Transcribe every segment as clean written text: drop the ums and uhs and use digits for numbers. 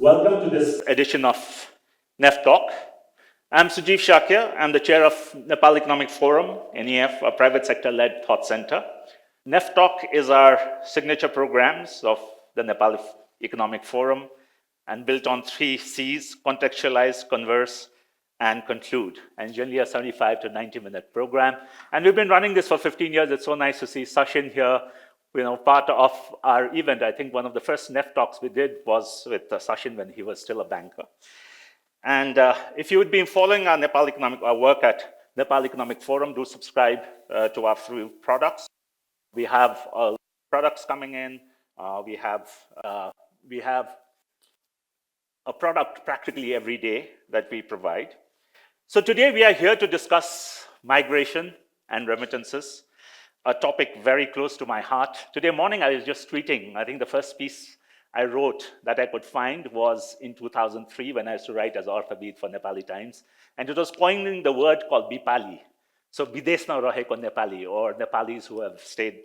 Welcome to this edition of NEFtalk. I'm Sujeev Shakya. I'm the chair of Nepal Economic Forum, NEF, a private sector-led thought center. NEFtalk is our signature programs of the Nepal Economic Forum and built on 3 C's: contextualize, converse, and conclude, and generally a 75 to 90-minute program. And we've been running this for 15 years. It's so nice to see Sachin here, part of our event. I think one of the first NEFtalks we did was with Sachin when he was still a banker. And if you would be following our work at Nepal Economic Forum, do subscribe to our free products. We have products coming in. We have a product practically every day that we provide. So today we are here to discuss migration and remittances, a topic very close to my heart. Today morning I was just tweeting. I think the first piece I wrote that I could find was in 2003 when I used to write as Orthabid for Nepali Times. And it was coining the word called Bipali. So Bidesma Raheko Nepali, or Nepalis who have stayed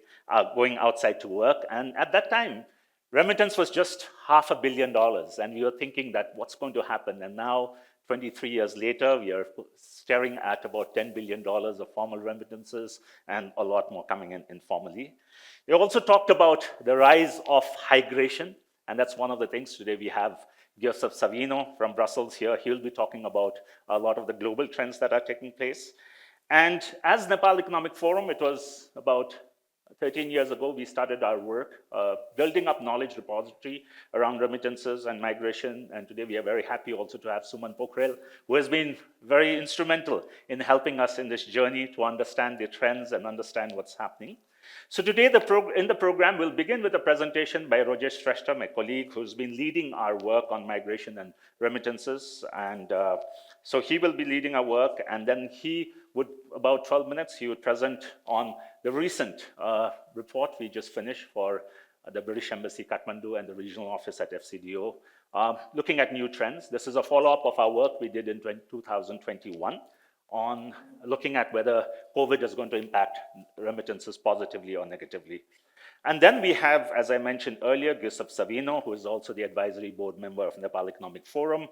going outside to work. And at that time, remittance was just $500 million. And we were thinking that what's going to happen? And now, 23 years later, we are staring at about $10 billion of formal remittances and a lot more coming in informally. We also talked about the rise of higration. And that's one of the things. Today we have Joseph Savino from Brussels here. He'll be talking about a lot of the global trends that are taking place. And as Nepal Economic Forum, it was about 13 years ago, we started our work building up knowledge repository around remittances and migration. And today we are very happy also to have Suman Pokhrel, who has been very instrumental in helping us in this journey to understand the trends and understand what's happening. So today in the program, we'll begin with a presentation by Rojesh Bhakta, my colleague, who's been leading our work on migration and remittances. And so he will be leading our work, and then he would, about 12 minutes, he would present on the recent report we just finished for the British Embassy, Kathmandu, and the regional office at FCDO, looking at new trends. This is a follow-up of our work we did in 2021. On looking at whether COVID is going to impact remittances positively or negatively. And then we have, as I mentioned earlier, Joseph Savino, who is also the advisory board member of Nepal Economic Forum,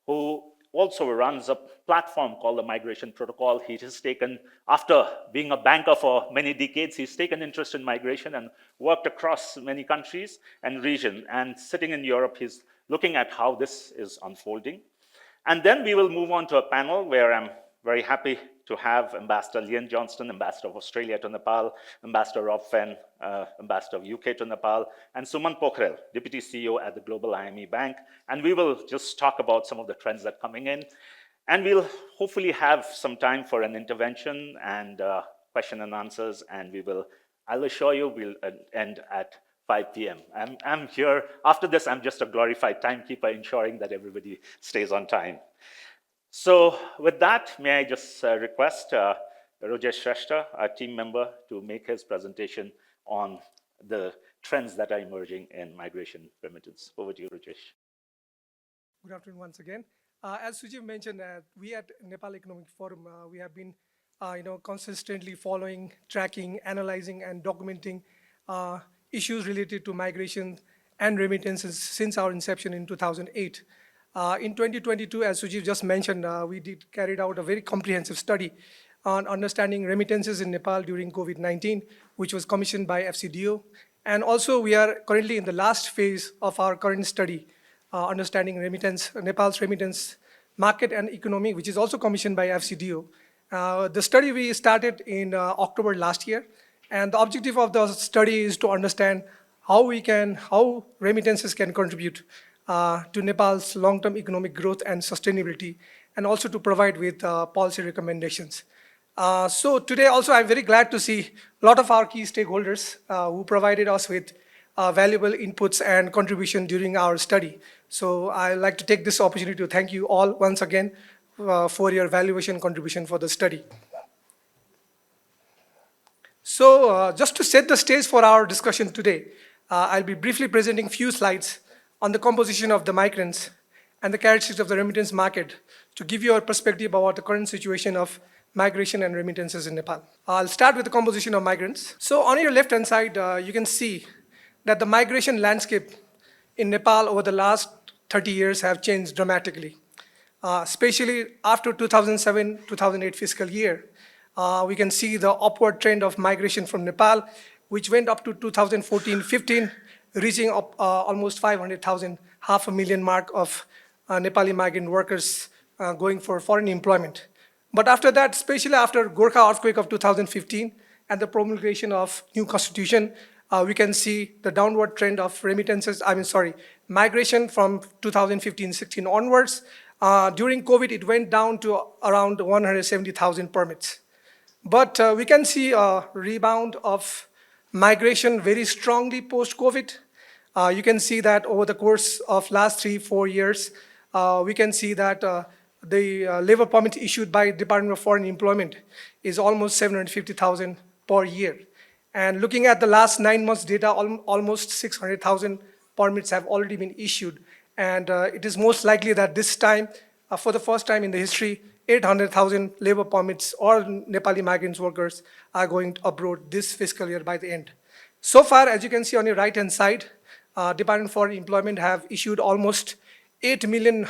who also runs a platform called the Migration Protocol. He has taken, after being a banker for many decades, he's taken interest in migration and worked across many countries and regions. And sitting in Europe, he's looking at how this is unfolding. And then we will move on to a panel where I'm very happy to have Ambassador Lian Johnston, Ambassador of Australia to Nepal, Ambassador Rob Fenn, Ambassador of UK to Nepal, and Suman Pokhrel, Deputy CEO at the Global IME Bank. And we will just talk about some of the trends that are coming in. And we'll hopefully have some time for an intervention and question and answers. And I'll assure you, we'll end at 5 p.m. I'm here. After this, I'm just a glorified timekeeper, ensuring that everybody stays on time. So with that, may I just request Rojesh Bhakta, our team member, to make his presentation on the trends that are emerging in migration remittance. Over to you, Rojesh. Good afternoon once again. As Sujeev mentioned, we at Nepal Economic Forum, we have been consistently following, tracking, analyzing, and documenting issues related to migration and remittances since our inception in 2008. In 2022, as Sujeev just mentioned, we carried out a very comprehensive study on understanding remittances in Nepal during COVID-19, which was commissioned by FCDO. And also, we are currently in the last phase of our current study, understanding Nepal's remittance market and economy, which is also commissioned by FCDO. The study we started in October last year, and the objective of the study is to understand how remittances can contribute to Nepal's long-term economic growth and sustainability, and also to provide with policy recommendations. So today also I'm very glad to see a lot of our key stakeholders who provided us with valuable inputs and contribution during our study. So I'd like to take this opportunity to thank you all once again for your valuation contribution for the study. So just to set the stage for our discussion today, I'll be briefly presenting few slides on the composition of the migrants and the characteristics of the remittance market to give you a perspective about the current situation of migration and remittances in Nepal. I'll start with the composition of migrants. So on your left-hand side, you can see that the migration landscape in Nepal over the last 30 years have changed dramatically. Especially after 2007-2008 fiscal year, we can see the upward trend of migration from Nepal, which went up to 2014-15, reaching up almost 500,000, half a million mark of Nepali migrant workers going for foreign employment. But after that, especially after Gorkha earthquake of 2015 and the promulgation of new constitution, we can see the downward trend of remittances, migration from 2015-16 onwards. During COVID, it went down to around 170,000 permits. But we can see a rebound of migration very strongly post-COVID. You can see that over the course of last 3-4 years, we can see that the labor permit issued by Department of Foreign Employment is almost 750,000 per year. And looking at the last 9 months data, almost 600,000 permits have already been issued. And it is most likely that this time, for the first time in the history, 800,000 labor permits or Nepali migrant workers are going abroad this fiscal year by the end. So far, as you can see on your right-hand side, Department for Employment have issued almost 8 million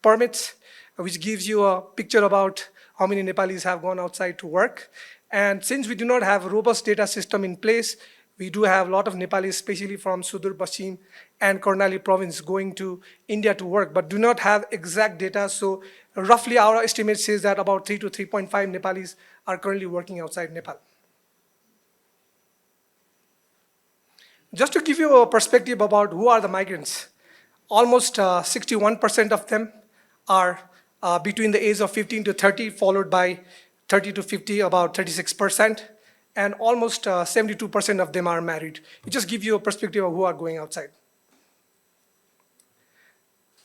permits, which gives you a picture about how many Nepalis have gone outside to work. And since we do not have a robust data system in place, we do have a lot of Nepalis, especially from Sudur Paschim and Karnali province, going to India to work, but do not have exact data. So roughly our estimate says that about 3 to 3.5 Nepalis are currently working outside Nepal. Just to give you a perspective about who are the migrants, almost 61% of them are between the age of 15 to 30, followed by 30 to 50, about 36%, and almost 72% of them are married. It just gives you a perspective of who are going outside.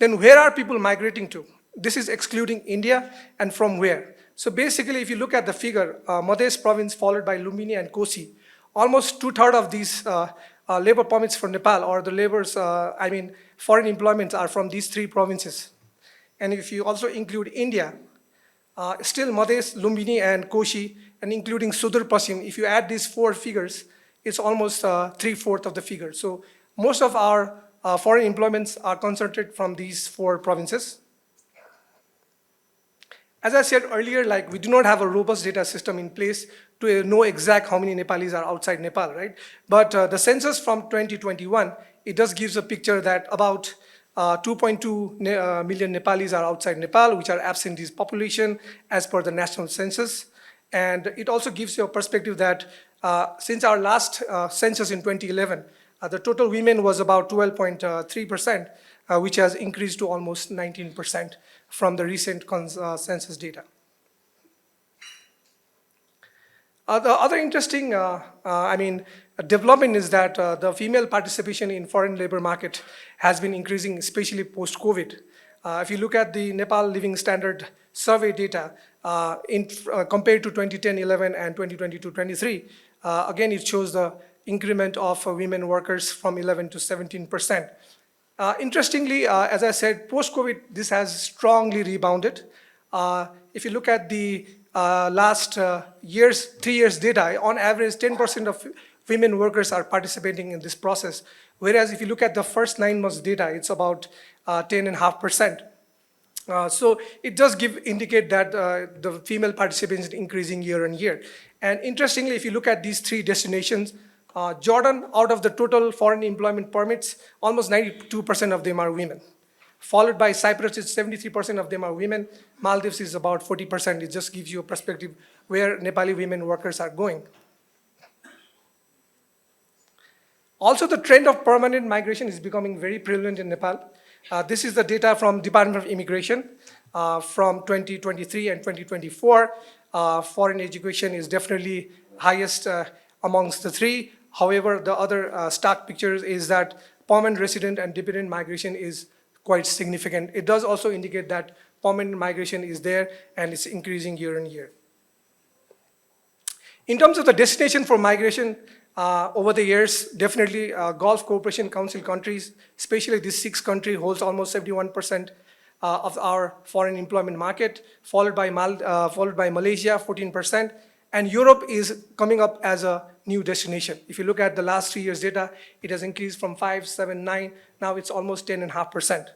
Then where are people migrating to? This is excluding India, and from where? So basically, if you look at the figure, Madhya province followed by Lumbini and Kosi, almost 2/3 of these labor permits for Nepal, or the foreign employments are from these 3 provinces. And if you also include India, still Madhya, Lumbini, and Koshi, and including Sudur Paschim, if you add these 4 figures, it's almost 3/4 of the figure. So most of our foreign employments are concentrated from these 4 provinces. As I said earlier, we do not have a robust data system in place to know exact how many Nepalis are outside Nepal, right? But the census from 2021, it does gives a picture that about 2.2 million Nepalis are outside Nepal, which are absentee population as per the national census. And it also gives you a perspective that since our last census in 2011, the total women was about 12.3%, which has increased to almost 19% from the recent census data. The other interesting development is that the female participation in foreign labor market has been increasing, especially post-COVID. If you look at the Nepal Living Standard survey data, compared to 2010-11 and 2022-23, again, it shows the increment of women workers from 11 to 17%. Interestingly, as I said, post-COVID, this has strongly rebounded. If you look at the last 3 years data, on average, 10% of women workers are participating in this process. Whereas if you look at the first 9 months data, it's about 10.5%. So it does indicate that the female participation is increasing year on year. And interestingly, if you look at these 3 destinations, Jordan, out of the total foreign employment permits, almost 92% of them are women. Followed by Cyprus, it's 73% of them are women. Maldives is about 40%. It just gives you a perspective where Nepali women workers are going. Also, the trend of permanent migration is becoming very prevalent in Nepal. This is the data from Department of Immigration from 2023 and 2024. Foreign education is definitely highest amongst the 3. However, the other stark picture is that permanent resident and dependent migration is quite significant. It does also indicate that permanent migration is there and it's increasing year on year. In terms of the destination for migration, over the years, definitely Gulf Cooperation Council countries, especially this 6 countries, holds almost 71% of our foreign employment market, followed by Malaysia, 14%, and Europe is coming up as a new destination. If you look at the last 3 years data, it has increased from 5, 7, 9, now it's almost 10.5%.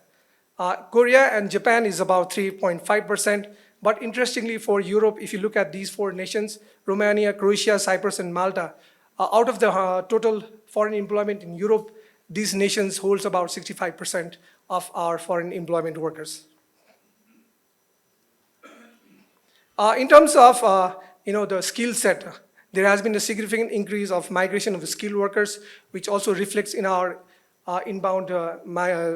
Korea and Japan is about 3.5%. But interestingly, for Europe, if you look at these 4 nations, Romania, Croatia, Cyprus, and Malta, out of the total foreign employment in Europe, these nations holds about 65% of our foreign employment workers. In terms of the skill set, there has been a significant increase of migration of skilled workers, which also reflects in our inbound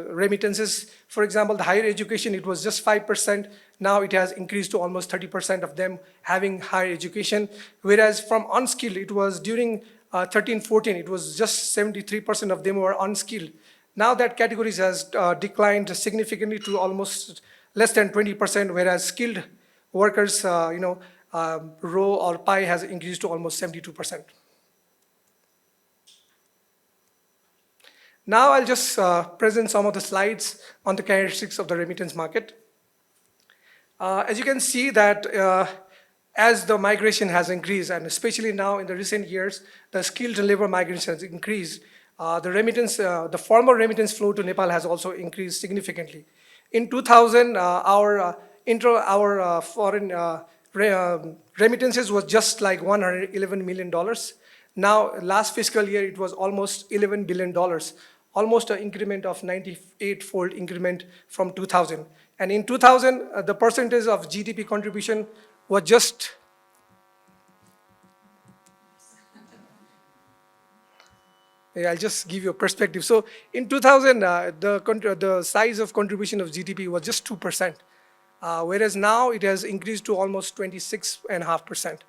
remittances. For example, the higher education, it was just 5%. Now it has increased to almost 30% of them having higher education. Whereas from unskilled, it was during 13-14, it was just 73% of them were unskilled. Now that category has declined significantly to almost less than 20%, whereas skilled workers, row or pie has increased to almost 72%. Now I'll just present some of the slides on the characteristics of the remittance market. As you can see that as the migration has increased, and especially now in the recent years, the skilled labor migration has increased. The formal remittance flow to Nepal has also increased significantly. In 2000, our foreign remittances was just like $111 million. Now, last fiscal year, it was almost $11 billion, almost an increment of 98-fold increment from 2000. And in 2000, the percentage of GDP contribution was just I'll just give you a perspective. So in 2000, the size of contribution of GDP was just 2%, whereas now it has increased to almost 26.5%.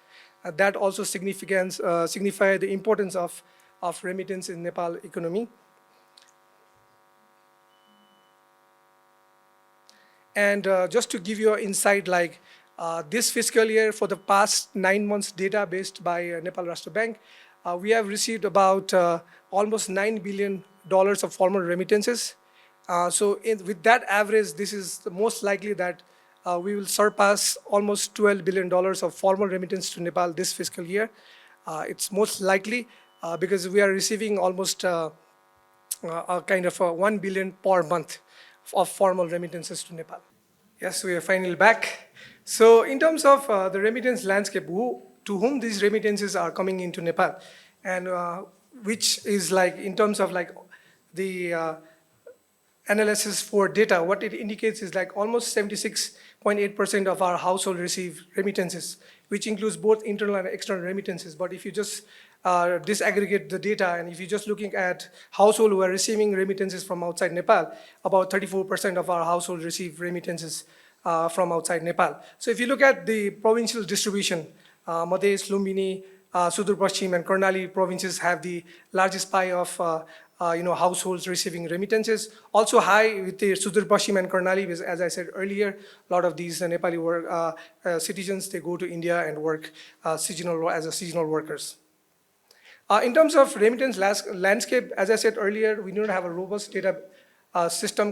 That also signifies the importance of remittance in Nepal economy. And just to give you an insight, like this fiscal year, for the past 9 months data based by Nepal Rashtra Bank, we have received about almost $9 billion of formal remittances. With that average, this is the most likely that we will surpass almost $12 billion of formal remittance to Nepal this fiscal year. It's most likely because we are receiving almost a kind of $1 billion per month of formal remittances to Nepal. Yes, we are finally back. So in terms of the remittance landscape, to whom these remittances are coming into Nepal, and which is like in terms of like the analysis for data, what it indicates is like almost 76.8% of our household receive remittances, which includes both internal and external remittances. But if you just disaggregate the data, and if you're just looking at households who are receiving remittances from outside Nepal, about 34% of our households receive remittances from outside Nepal. So if you look at the provincial distribution, Madhes, Lumbini, Sudur Paschim, and Karnali provinces have the largest pie of households receiving remittances. Also high with the Sudur Paschim and Karnali, because as I said earlier, a lot of these Nepali citizens, they go to India and work as seasonal workers. In terms of remittance landscape, as I said earlier, we don't have a robust data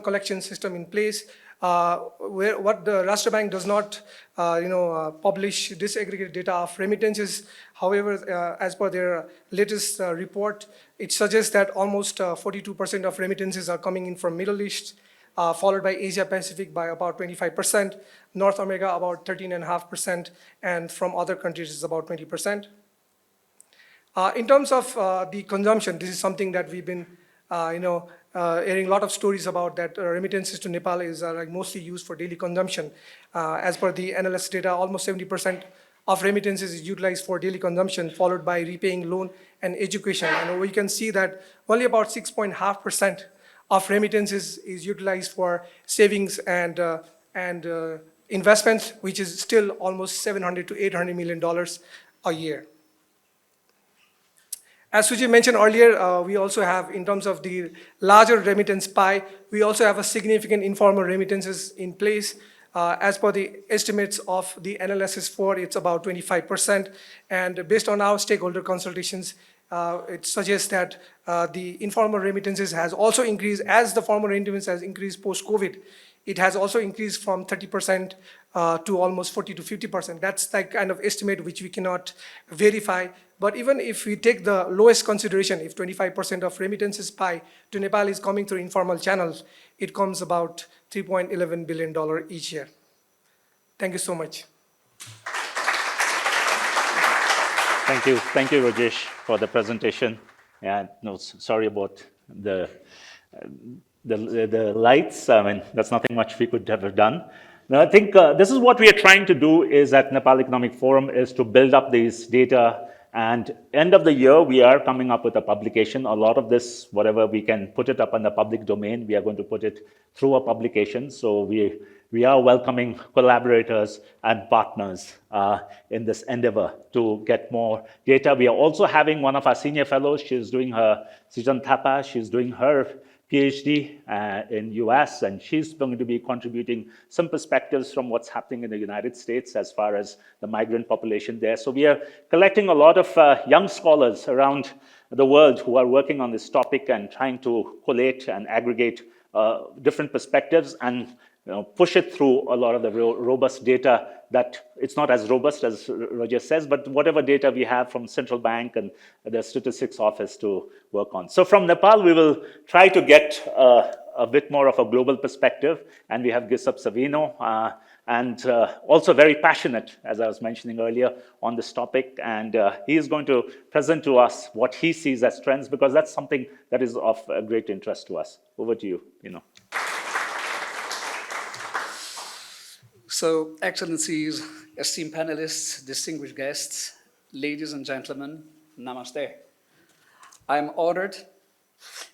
collection system in place. What the Rashtra Bank does not, publish disaggregated data of remittances. However, as per their latest report, it suggests that almost 42% of remittances are coming in from Middle East, followed by Asia Pacific by about 25%, North America about 13.5%, and from other countries is about 20%. In terms of the consumption, this is something that we've been, hearing a lot of stories about, that remittances to Nepal is like mostly used for daily consumption. As per the analyst data, almost 70% of remittances is utilized for daily consumption, followed by repaying loan and education. And we can see that only about 6.5% of remittances is utilized for savings and investments, which is still almost $700 to $800 million a year. As Suji mentioned earlier, we also have, in terms of the larger remittance pie, we also have a significant informal remittances in place. As per the estimates of the analysis for, it's about 25%. And based on our stakeholder consultations, it suggests that the informal remittances has also increased as the formal remittances has increased post-COVID. It has also increased from 30% to almost 40 to 50%. That's the kind of estimate which we cannot verify. But even if we take the lowest consideration, if 25% of remittances pie to Nepal is coming through informal channels, it comes about $3.11 billion each year. Thank you so much. Thank you, Rojesh, for the presentation. And no, sorry about the lights. I mean, that's nothing much we could have done. Now, I think this is what we are trying to do is at Nepal Economic Forum is to build up these data. And end of the year, we are coming up with a publication. A lot of this, whatever we can put it up in the public domain, we are going to put it through a publication. So we are welcoming collaborators and partners in this endeavor to get more data. We are also having one of our senior fellows. She's doing her, Sijan Thapa, she's doing her PhD in US, and she's going to be contributing some perspectives from what's happening in the United States as far as the migrant population there. So we are collecting a lot of young scholars around the world who are working on this topic and trying to collate and aggregate different perspectives and push it through a lot of the robust data that it's not as robust as Roger says, but whatever data we have from Central Bank and the Statistics Office to work on. So from Nepal, we will try to get a bit more of a global perspective, and we have Gisab Savino, and also very passionate, as I was mentioning earlier, on this topic, and he is going to present to us what he sees as trends, because that's something that is of great interest to us. Over to you, So, Excellencies, esteemed panelists, distinguished guests, ladies and gentlemen, namaste. I'm honored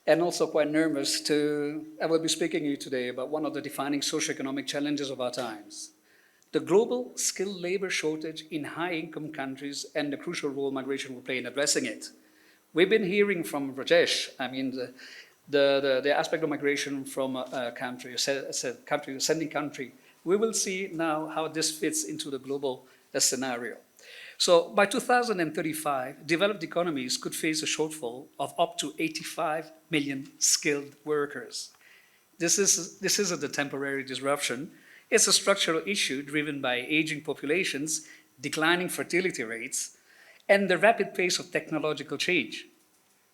and also quite nervous I will be speaking to you today about one of the defining socioeconomic challenges of our times, the global skilled labor shortage in high-income countries and the crucial role migration will play in addressing it. We've been hearing from Rojesh, the aspect of migration from a country, a sending country. We will see now how this fits into the global scenario. So by 2035, developed economies could face a shortfall of up to 85 million skilled workers. This isn't a temporary disruption. It's a structural issue driven by aging populations, declining fertility rates, and the rapid pace of technological change.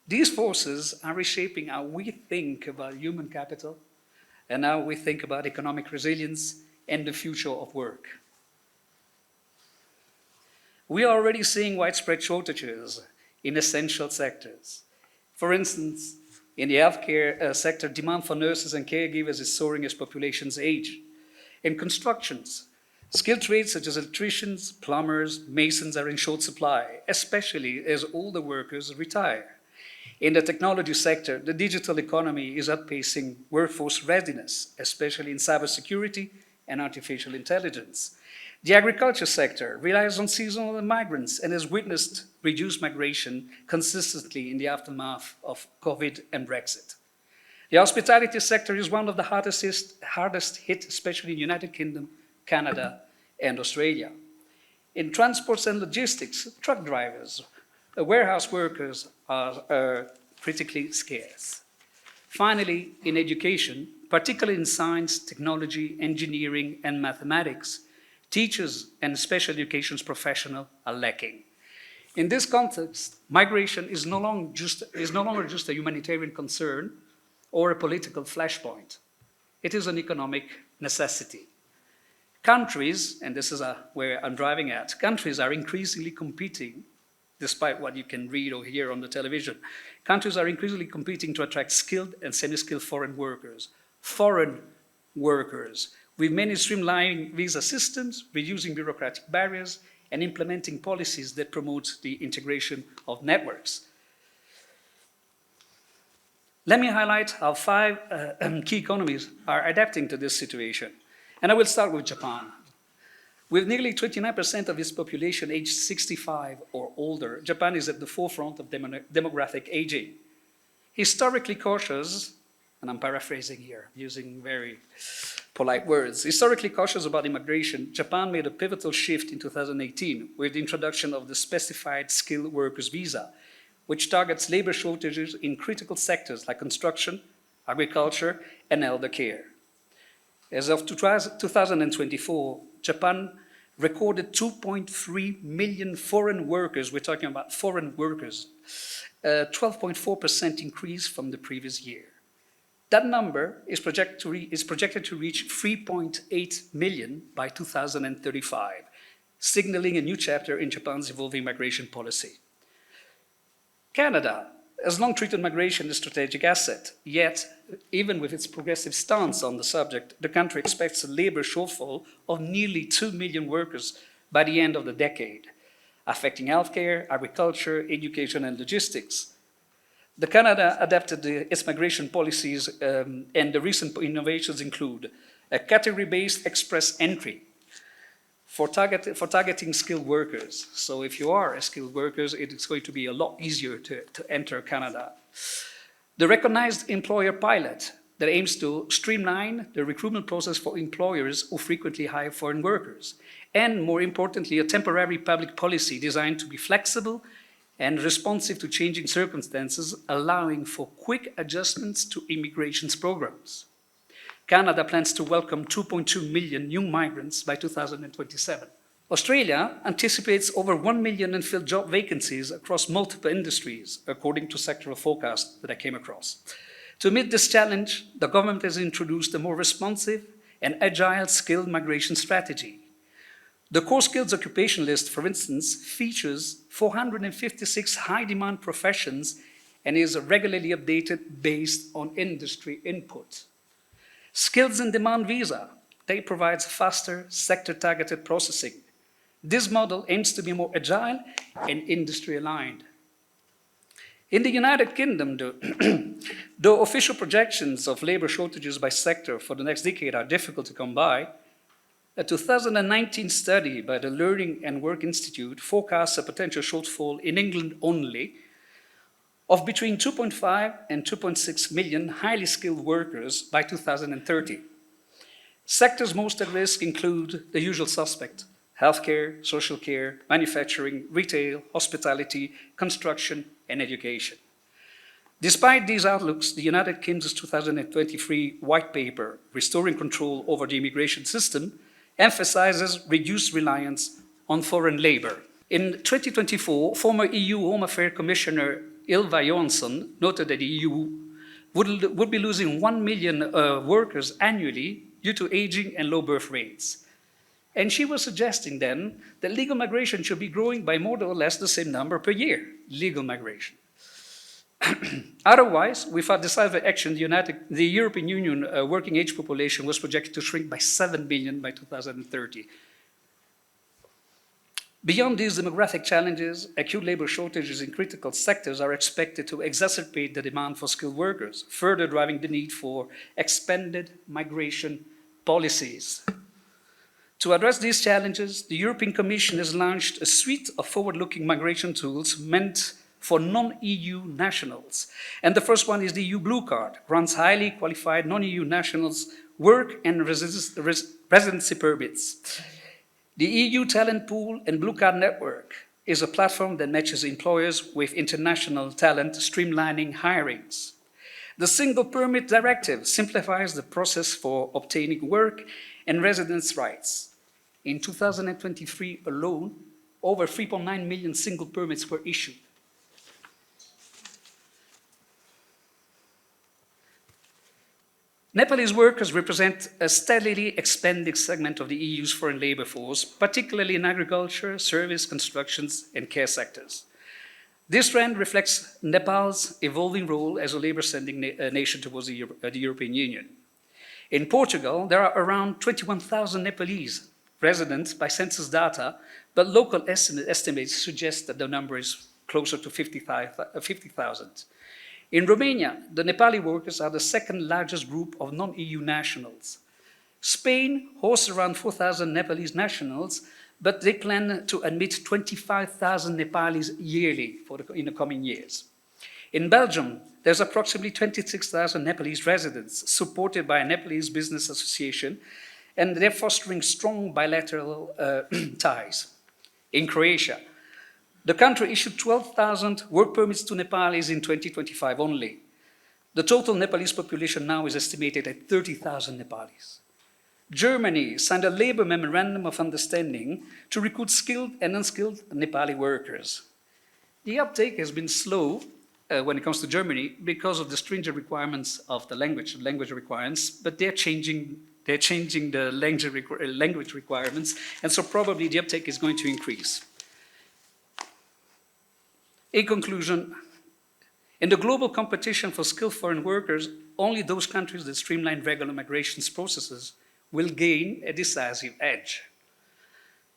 These forces are reshaping how we think about human capital and how we think about economic resilience and the future of work. We are already seeing widespread shortages in essential sectors. For instance, in the healthcare sector, demand for nurses and caregivers is soaring as populations age. In constructions, skilled trades such as electricians, plumbers, masons are in short supply, especially as older workers retire. In the technology sector, the digital economy is outpacing workforce readiness, especially in cybersecurity and artificial intelligence. The agriculture sector relies on seasonal migrants and has witnessed reduced migration consistently in the aftermath of COVID and Brexit. The hospitality sector is one of the hardest hit, especially in the United Kingdom, Canada, and Australia. In transports and logistics, truck drivers, warehouse workers are critically scarce. Finally, in education, particularly in science, technology, engineering, and mathematics, teachers and special education professionals are lacking. In this context, migration is no longer just a humanitarian concern or a political flashpoint. It is an economic necessity. Countries, and this is where I'm driving at, countries are increasingly competing, despite what you can read or hear on the television. Countries are increasingly competing to attract skilled and semi-skilled foreign workers, with many streamlining visa systems, reducing bureaucratic barriers, and implementing policies that promote the integration of networks. Let me highlight how 5 key economies are adapting to this situation. And I will start with Japan. With nearly 29% of its population aged 65 or older, Japan is at the forefront of demographic aging. Historically cautious, and I'm paraphrasing here, using very polite words, historically cautious about immigration, Japan made a pivotal shift in 2018 with the introduction of the Specified Skilled Workers Visa, which targets labor shortages in critical sectors like construction, agriculture, and elder care. As of 2024, Japan recorded 2.3 million foreign workers. We're talking about foreign workers, 12.4% increase from the previous year. That number is projected to reach 3.8 million by 2035, signaling a new chapter in Japan's evolving migration policy. Canada has long treated migration as a strategic asset, yet, even with its progressive stance on the subject, the country expects a labor shortfall of nearly 2 million workers by the end of the decade, affecting healthcare, agriculture, education, and logistics. The Canada adapted its migration policies, and the recent innovations include a category-based express entry for targeting skilled workers. So if you are a skilled worker, it's going to be a lot easier to enter Canada. The recognized employer pilot that aims to streamline the recruitment process for employers who frequently hire foreign workers. And more importantly, a temporary public policy designed to be flexible and responsive to changing circumstances, allowing for quick adjustments to immigration programs. Canada plans to welcome 2.2 million new migrants by 2027. Australia anticipates over 1 million unfilled job vacancies across multiple industries, according to sectoral forecasts that I came across. To meet this challenge, the government has introduced a more responsive and agile skilled migration strategy. The core skills occupation list, for instance, features 456 high-demand professions and is regularly updated based on industry input. Skills in demand visa, they provide faster sector-targeted processing. This model aims to be more agile and industry-aligned. In the United Kingdom, though official projections of labor shortages by sector for the next decade are difficult to come by, a 2019 study by the Learning and Work Institute forecasts a potential shortfall in England only of between 2.5 and 2.6 million highly skilled workers by 2030. Sectors most at risk include the usual suspect: healthcare, social care, manufacturing, retail, hospitality, construction, and education. Despite these outlooks, the United Kingdom's 2023 white paper, Restoring Control over the Immigration System, emphasizes reduced reliance on foreign labor. In 2024, former EU Home Affairs Commissioner Ylva Johansson noted that the EU would be losing 1 million workers annually due to aging and low birth rates. And she was suggesting then that legal migration should be growing by more or less the same number per year, legal migration. Otherwise, without decisive action, the European Union working age population was projected to shrink by 7 million by 2030. Beyond these demographic challenges, acute labor shortages in critical sectors are expected to exacerbate the demand for skilled workers, further driving the need for expanded migration policies. To address these challenges, the European Commission has launched a suite of forward-looking migration tools meant for non-EU nationals. And the first one is the EU Blue Card, grants highly qualified non-EU nationals work and residency permits. The EU Talent Pool and Blue Card Network is a platform that matches employers with international talent, streamlining hirings. The Single Permit Directive simplifies the process for obtaining work and residence rights. In 2023 alone, over 3.9 million single permits were issued. Nepalese workers represent a steadily expanding segment of the EU's foreign labor force, particularly in agriculture, service, constructions, and care sectors. This trend reflects Nepal's evolving role as a labor-sending nation towards the European Union. In Portugal, there are around 21,000 Nepalese residents by census data, but local estimates suggest that the number is closer to 50,000. In Romania, the Nepali workers are the second largest group of non-EU nationals. Spain hosts around 4,000 Nepalese nationals, but they plan to admit 25,000 Nepalis yearly in the coming years. In Belgium, there's approximately 26,000 Nepalese residents supported by a Nepalese business association, and they're fostering strong bilateral ties. In Croatia, the country issued 12,000 work permits to Nepalis in 2025 only. The total Nepalese population now is estimated at 30,000 Nepalis. Germany signed a labor memorandum of understanding to recruit skilled and unskilled Nepali workers. The uptake has been slow when it comes to Germany because of the stringent requirements of the language requirements, but they're changing the language requirements, and so probably the uptake is going to increase. In conclusion, in the global competition for skilled foreign workers, only those countries that streamline regular migration processes will gain a decisive edge.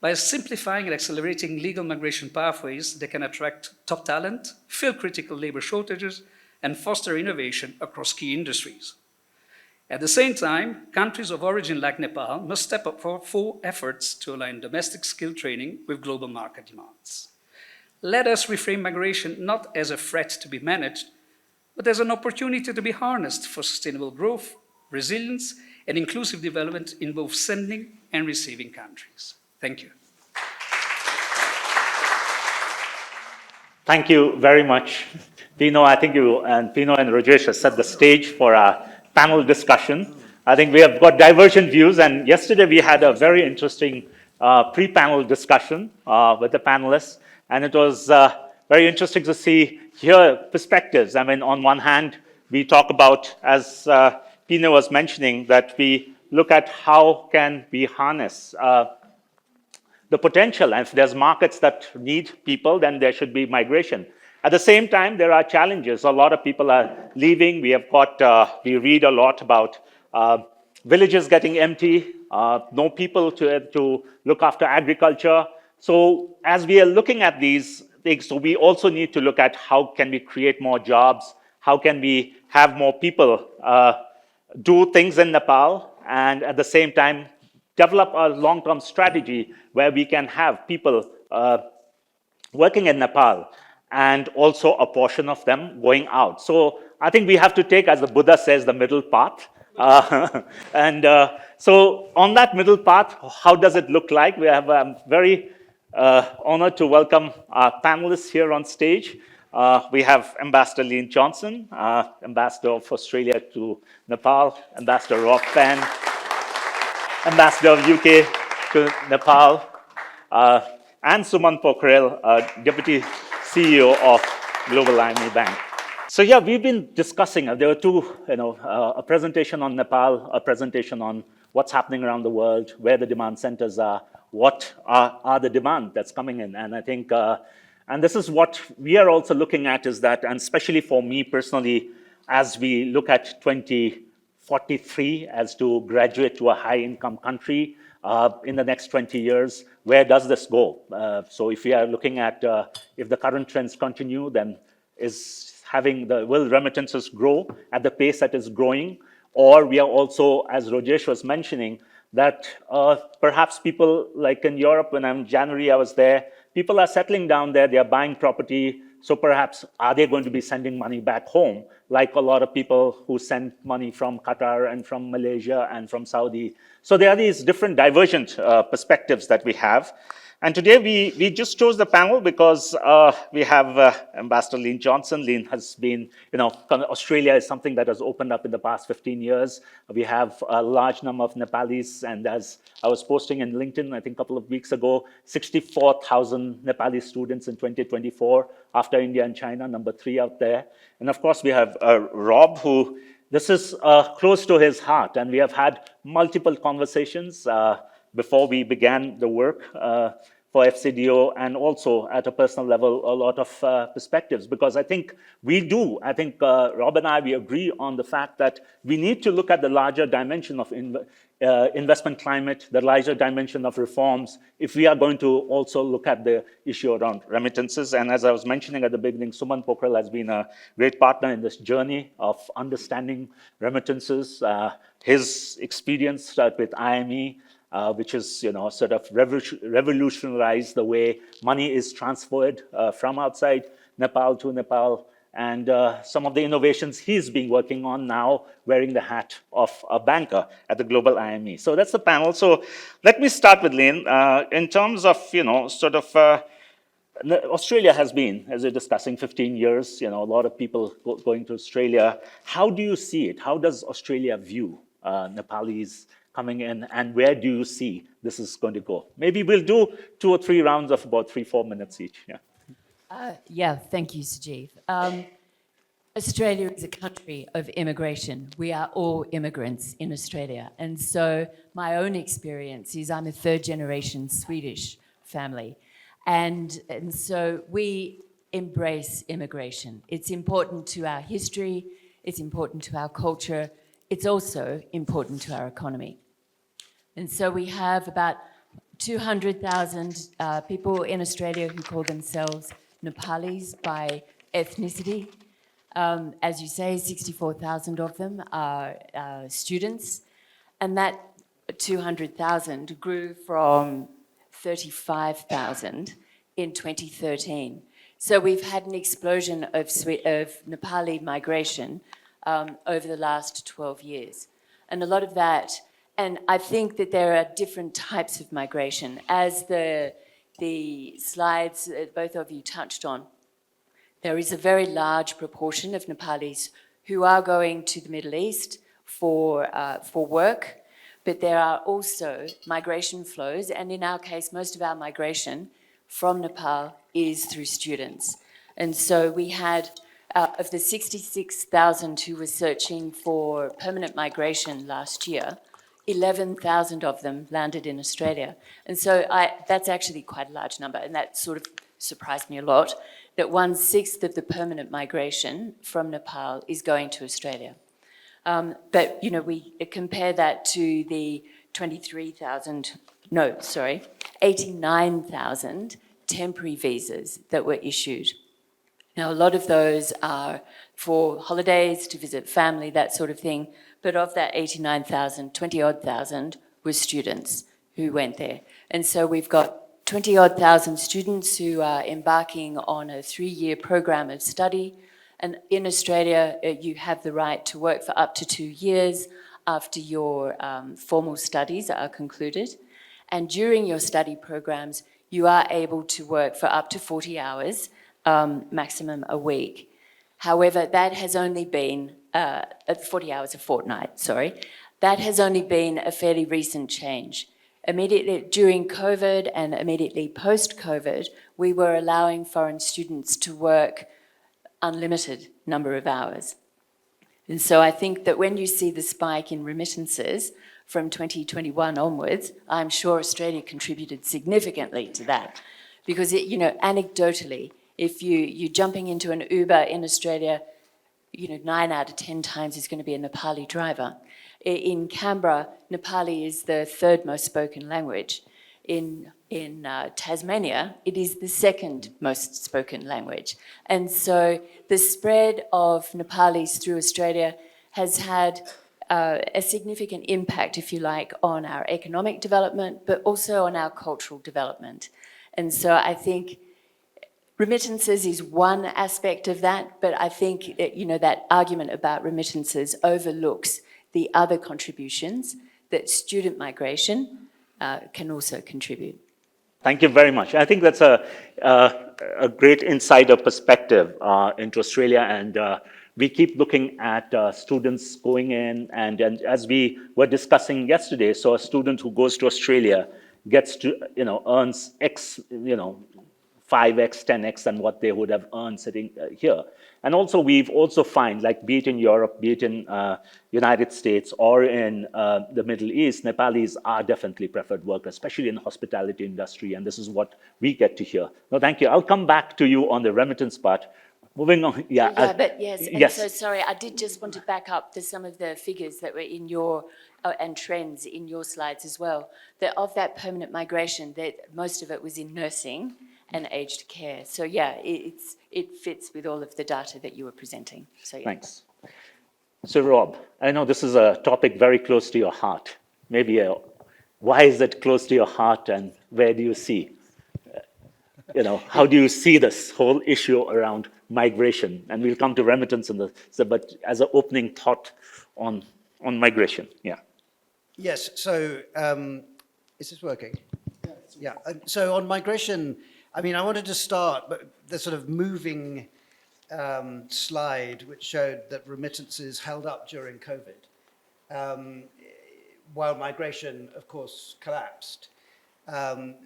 By simplifying and accelerating legal migration pathways, they can attract top talent, fill critical labor shortages, and foster innovation across key industries. At the same time, countries of origin like Nepal must step up for full efforts to align domestic skill training with global market demands. Let us reframe migration not as a threat to be managed, but as an opportunity to be harnessed for sustainable growth, resilience, and inclusive development in both sending and receiving countries. Thank you. Thank you very much, Pino. I think Pino and Rojesh have set the stage for our panel discussion. I think we have got divergent views, and yesterday we had a very interesting pre-panel discussion with the panelists, and it was very interesting to hear perspectives. I mean, on one hand, we talk about, as Pino was mentioning, that we look at how can we harness the potential, and if there's markets that need people, then there should be migration. At the same time, there are challenges. A lot of people are leaving. We have got, we read a lot about villages getting empty, no people to look after agriculture. So as we are looking at these things, so we also need to look at how can we create more jobs, how can we have more people do things in Nepal, and at the same time, develop a long-term strategy where we can have people working in Nepal and also a portion of them going out. So I think we have to take, as the Buddha says, the middle path. So on that middle path, how does it look like? We have very honored to welcome our panelists here on stage. We have Ambassador Lynn Johnson, Ambassador of Australia to Nepal, Ambassador Rob Penn, Ambassador of UK to Nepal, and Suman Pokhrel, Deputy CEO of Global IME Bank. So yeah, we've been discussing, there were two, a presentation on Nepal, a presentation on what's happening around the world, where the demand centers are, what are the demand that's coming in. And I think, and this is what we are also looking at is that, and especially for me personally, as we look at 2043 as to graduate to a high income country in the next 20 years, where does this go? So if we are looking at, if the current trends continue, then will remittances grow at the pace that is growing? Or we are also, as Rojesh was mentioning, that perhaps people like in Europe, when in January I was there, people are settling down there, they are buying property. So perhaps are they going to be sending money back home, like a lot of people who send money from Qatar and from Malaysia and from Saudi? So there are these different divergent perspectives that we have. And today we just chose the panel because we have Ambassador Lynn Johnson. Lynn has been, Australia is something that has opened up in the past 15 years. We have a large number of Nepalis, and as I was posting in LinkedIn, I think a couple of weeks ago, 64,000 Nepali students in 2024 after India and China, number 3 out there. And of course, we have Rob, who this is close to his heart, and we have had multiple conversations before we began the work for FCDO, and also at a personal level, a lot of perspectives, because I think Rob and I, we agree on the fact that we need to look at the larger dimension of investment climate, the larger dimension of reforms, if we are going to also look at the issue around remittances. And as I was mentioning at the beginning, Suman Pokhrel has been a great partner in this journey of understanding remittances, his experience with IME, which is, sort of revolutionized the way money is transferred from outside Nepal to Nepal, and some of the innovations he's been working on now, wearing the hat of a banker at the Global IME. So that's the panel. So let me start with Lynn. In terms of, Australia has been, as we're discussing, 15 years, a lot of people going to Australia. How do you see it? How does Australia view Nepalese coming in, and where do you see this is going to go? Maybe we'll do 2 or 3 rounds of about 3-4 minutes each. Yeah. Thank you, Sajeev. Australia is a country of immigration. We are all immigrants in Australia. And so my own experience is I'm a third generation Swedish family. And so we embrace immigration. It's important to our history. It's important to our culture. It's also important to our economy. And so we have about 200,000 people in Australia who call themselves Nepalis by ethnicity. As you say, 64,000 of them are students. And that 200,000 grew from 35,000 in 2013. So we've had an explosion of Nepali migration over the last 12 years. And a lot of that, and I think that there are different types of migration. As the slides both of you touched on, there is a very large proportion of Nepalis who are going to the Middle East for work, but there are also migration flows, and in our case, most of our migration from Nepal is through students. And so we had, of the 66,000 who were searching for permanent migration last year, 11,000 of them landed in Australia. And so that's actually quite a large number, and that sort of surprised me a lot, that 1/6 of the permanent migration from Nepal is going to Australia. But, we compare that to the 89,000 temporary visas that were issued. Now, a lot of those are for holidays, to visit family, that sort of thing. But of that 89,000, 20-odd thousand were students who went there. And so we've got 20-odd thousand students who are embarking on a 3-year program of study. And in Australia, you have the right to work for up to 2 years after your formal studies are concluded. And during your study programs, you are able to work for up to 40 hours, maximum a week. However, that has only been 40 hours a fortnight, sorry. That has only been a fairly recent change. Immediately during COVID and immediately post-COVID, we were allowing foreign students to work unlimited number of hours. And so I think that when you see the spike in remittances from 2021 onwards, I'm sure Australia contributed significantly to that. Because, anecdotally, if you're jumping into an Uber in Australia, 9 out of 10 times is going to be a Nepali driver. In Canberra, Nepali is the 3rd most spoken language. In Tasmania, it is the 2nd most spoken language. And so the spread of Nepalis through Australia has had a significant impact, if you like, on our economic development, but also on our cultural development. And so I think remittances is one aspect of that, but I think that argument about remittances overlooks the other contributions that student migration can also contribute. Thank you very much. I think that's a great insider perspective into Australia, and we keep looking at students going in, and as we were discussing yesterday, so a student who goes to Australia gets to, earns X, 5x, 10x than what they would have earned sitting here. And also, we've also find, like, be it in Europe, be it in United States or in the Middle East, Nepalis are definitely preferred workers, especially in the hospitality industry, and this is what we get to hear. No, thank you. I'll come back to you on the remittance part. Moving on, Yes. So sorry, I did just want to back up to some of the figures that were in your, and trends in your slides as well, that of that permanent migration, that most of it was in nursing and aged care. So it fits with all of the data that you were presenting. So Thanks. So Rob, I know this is a topic very close to your heart. Maybe why is it close to your heart, and where do you see, how do you see this whole issue around migration? And we'll come to remittance but as an opening thought on migration. Yes. So is this working? Yeah. So on migration, I wanted to start, but the sort of moving slide which showed that remittances held up during COVID. while migration, of course, collapsed,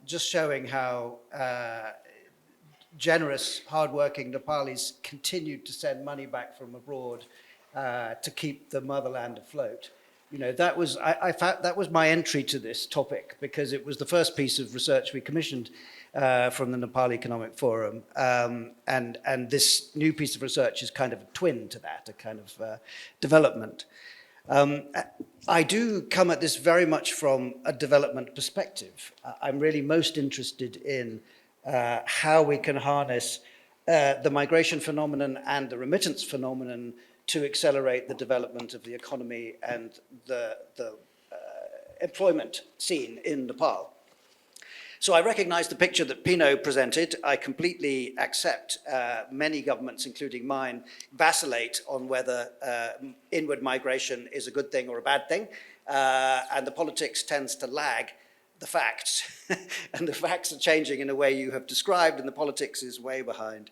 just showing how generous, hardworking Nepalis continued to send money back from abroad to keep the motherland afloat. You know, that was, I found, that was my entry to this topic, because it was the first piece of research we commissioned from the Nepal Economic Forum. And this new piece of research is kind of a twin to that, a kind of development. I do come at this very much from a development perspective. I'm really most interested in how we can harness the migration phenomenon and the remittance phenomenon to accelerate the development of the economy and the employment scene in Nepal. So I recognize the picture that Pino presented. I completely accept many governments, including mine, vacillate on whether inward migration is a good thing or a bad thing, and the politics tends to lag the facts, and the facts are changing in a way you have described, and the politics is way behind.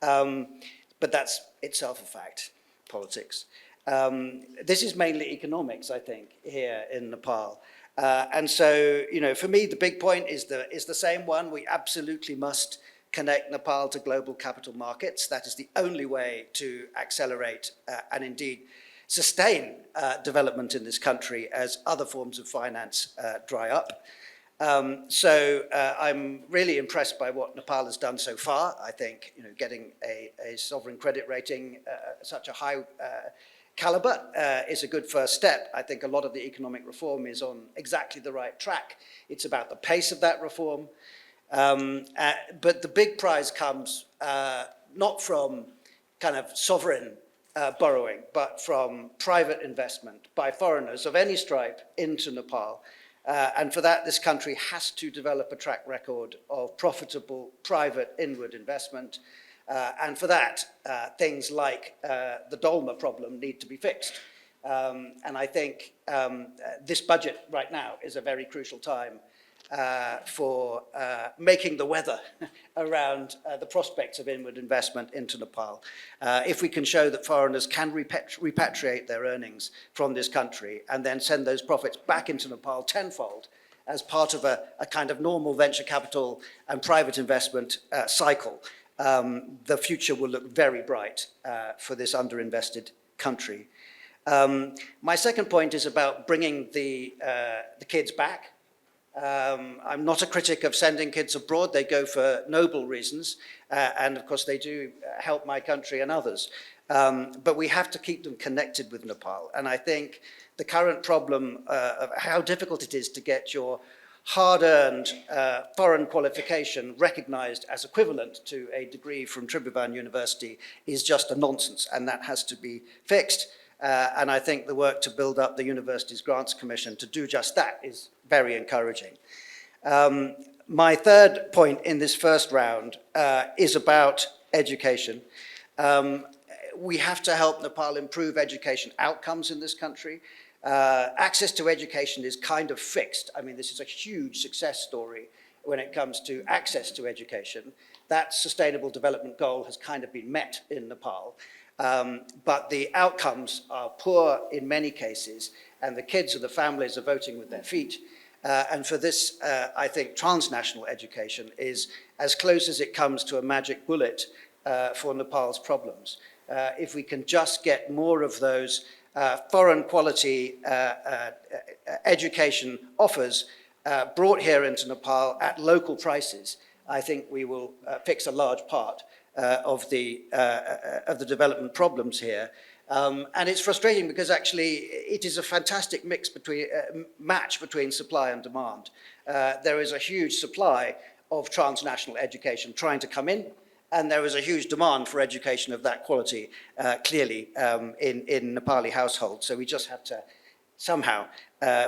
But that's itself a fact, politics. This is mainly economics, I think, here in Nepal. And so, you know, for me, the big point is the same one. We absolutely must connect Nepal to global capital markets. That is the only way to accelerate and indeed sustain development in this country as other forms of finance dry up. So I'm really impressed by what Nepal has done so far. I think, you know, getting a sovereign credit rating such a high caliber is a good first step. I think a lot of the economic reform is on exactly the right track. It's about the pace of that reform. But the big prize comes not from kind of sovereign borrowing, but from private investment by foreigners of any stripe into Nepal. And for that, this country has to develop a track record of profitable private inward investment. And for that, things like the Dolma problem need to be fixed. And I think this budget right now is a very crucial time for making the weather around the prospects of inward investment into Nepal. If we can show that foreigners can repatriate their earnings from this country and then send those profits back into Nepal tenfold as part of a kind of normal venture capital and private investment cycle, the future will look very bright for this underinvested country. My second point is about bringing the kids back. I'm not a critic of sending kids abroad. They go for noble reasons, and of course they do help my country and others. But we have to keep them connected with Nepal. And I think the current problem of how difficult it is to get your hard-earned foreign qualification recognized as equivalent to a degree from Tribhuvan University is just a nonsense, and that has to be fixed. And I think the work to build up the Universities Grants Commission to do just that is very encouraging. My third point in this first round is about education. We have to help Nepal improve education outcomes in this country. Access to education is kind of fixed. I mean, this is a huge success story when it comes to access to education. That sustainable development goal has kind of been met in Nepal. But the outcomes are poor in many cases, and the kids and the families are voting with their feet. And for this, I think transnational education is as close as it comes to a magic bullet for Nepal's problems. If we can just get more of those foreign quality education offers brought here into Nepal at local prices, I think we will fix a large part of the development problems here. And it's frustrating because actually it is a fantastic match between supply and demand. There is a huge supply of transnational education trying to come in, and there is a huge demand for education of that quality, clearly, in Nepali households. So we just have to somehow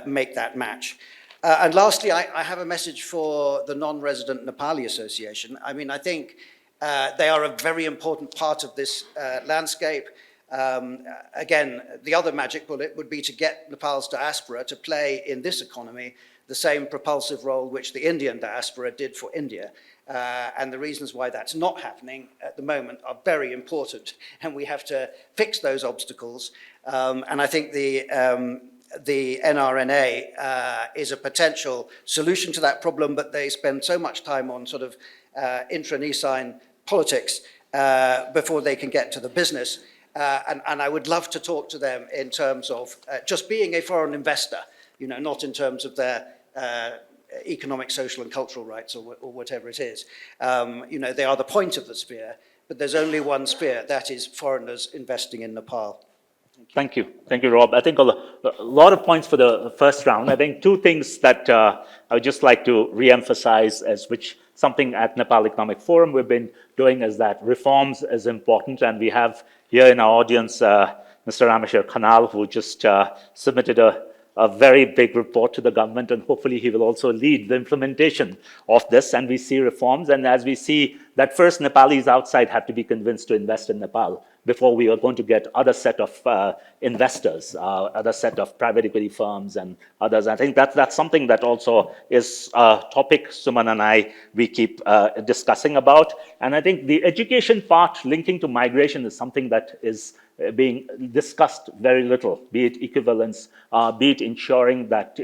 make that match. And lastly, I have a message for the Non-Resident Nepali Association. I mean, I think they are a very important part of this landscape. Again, the other magic bullet would be to get Nepal's diaspora to play in this economy the same propulsive role which the Indian diaspora did for India. And the reasons why that's not happening at the moment are very important, and we have to fix those obstacles. And I think the the NRNA is a potential solution to that problem, but they spend so much time on sort of intranecine politics before they can get to the business. And I would love to talk to them in terms of just being a foreign investor, not in terms of their economic, social, and cultural rights or whatever it is. They are the point of the sphere, but there's only one sphere, that is foreigners investing in Nepal. Thank you, Rob. I think a lot of points for the first round. I think two things that I would just like to re-emphasize, as which something at Nepal Economic Forum we've been doing, is that reforms is important, and we have here in our audience Mr. Rameshwar Khanal, who just submitted a very big report to the government, and hopefully he will also lead the implementation of this, and we see reforms. And as we see that first Nepalis outside have to be convinced to invest in Nepal before we are going to get other set of investors, other set of private equity firms and others. I think that's something that also is a topic Suman and we keep discussing about. And I think the education part linking to migration is something that is being discussed very little, be it equivalence, be it ensuring that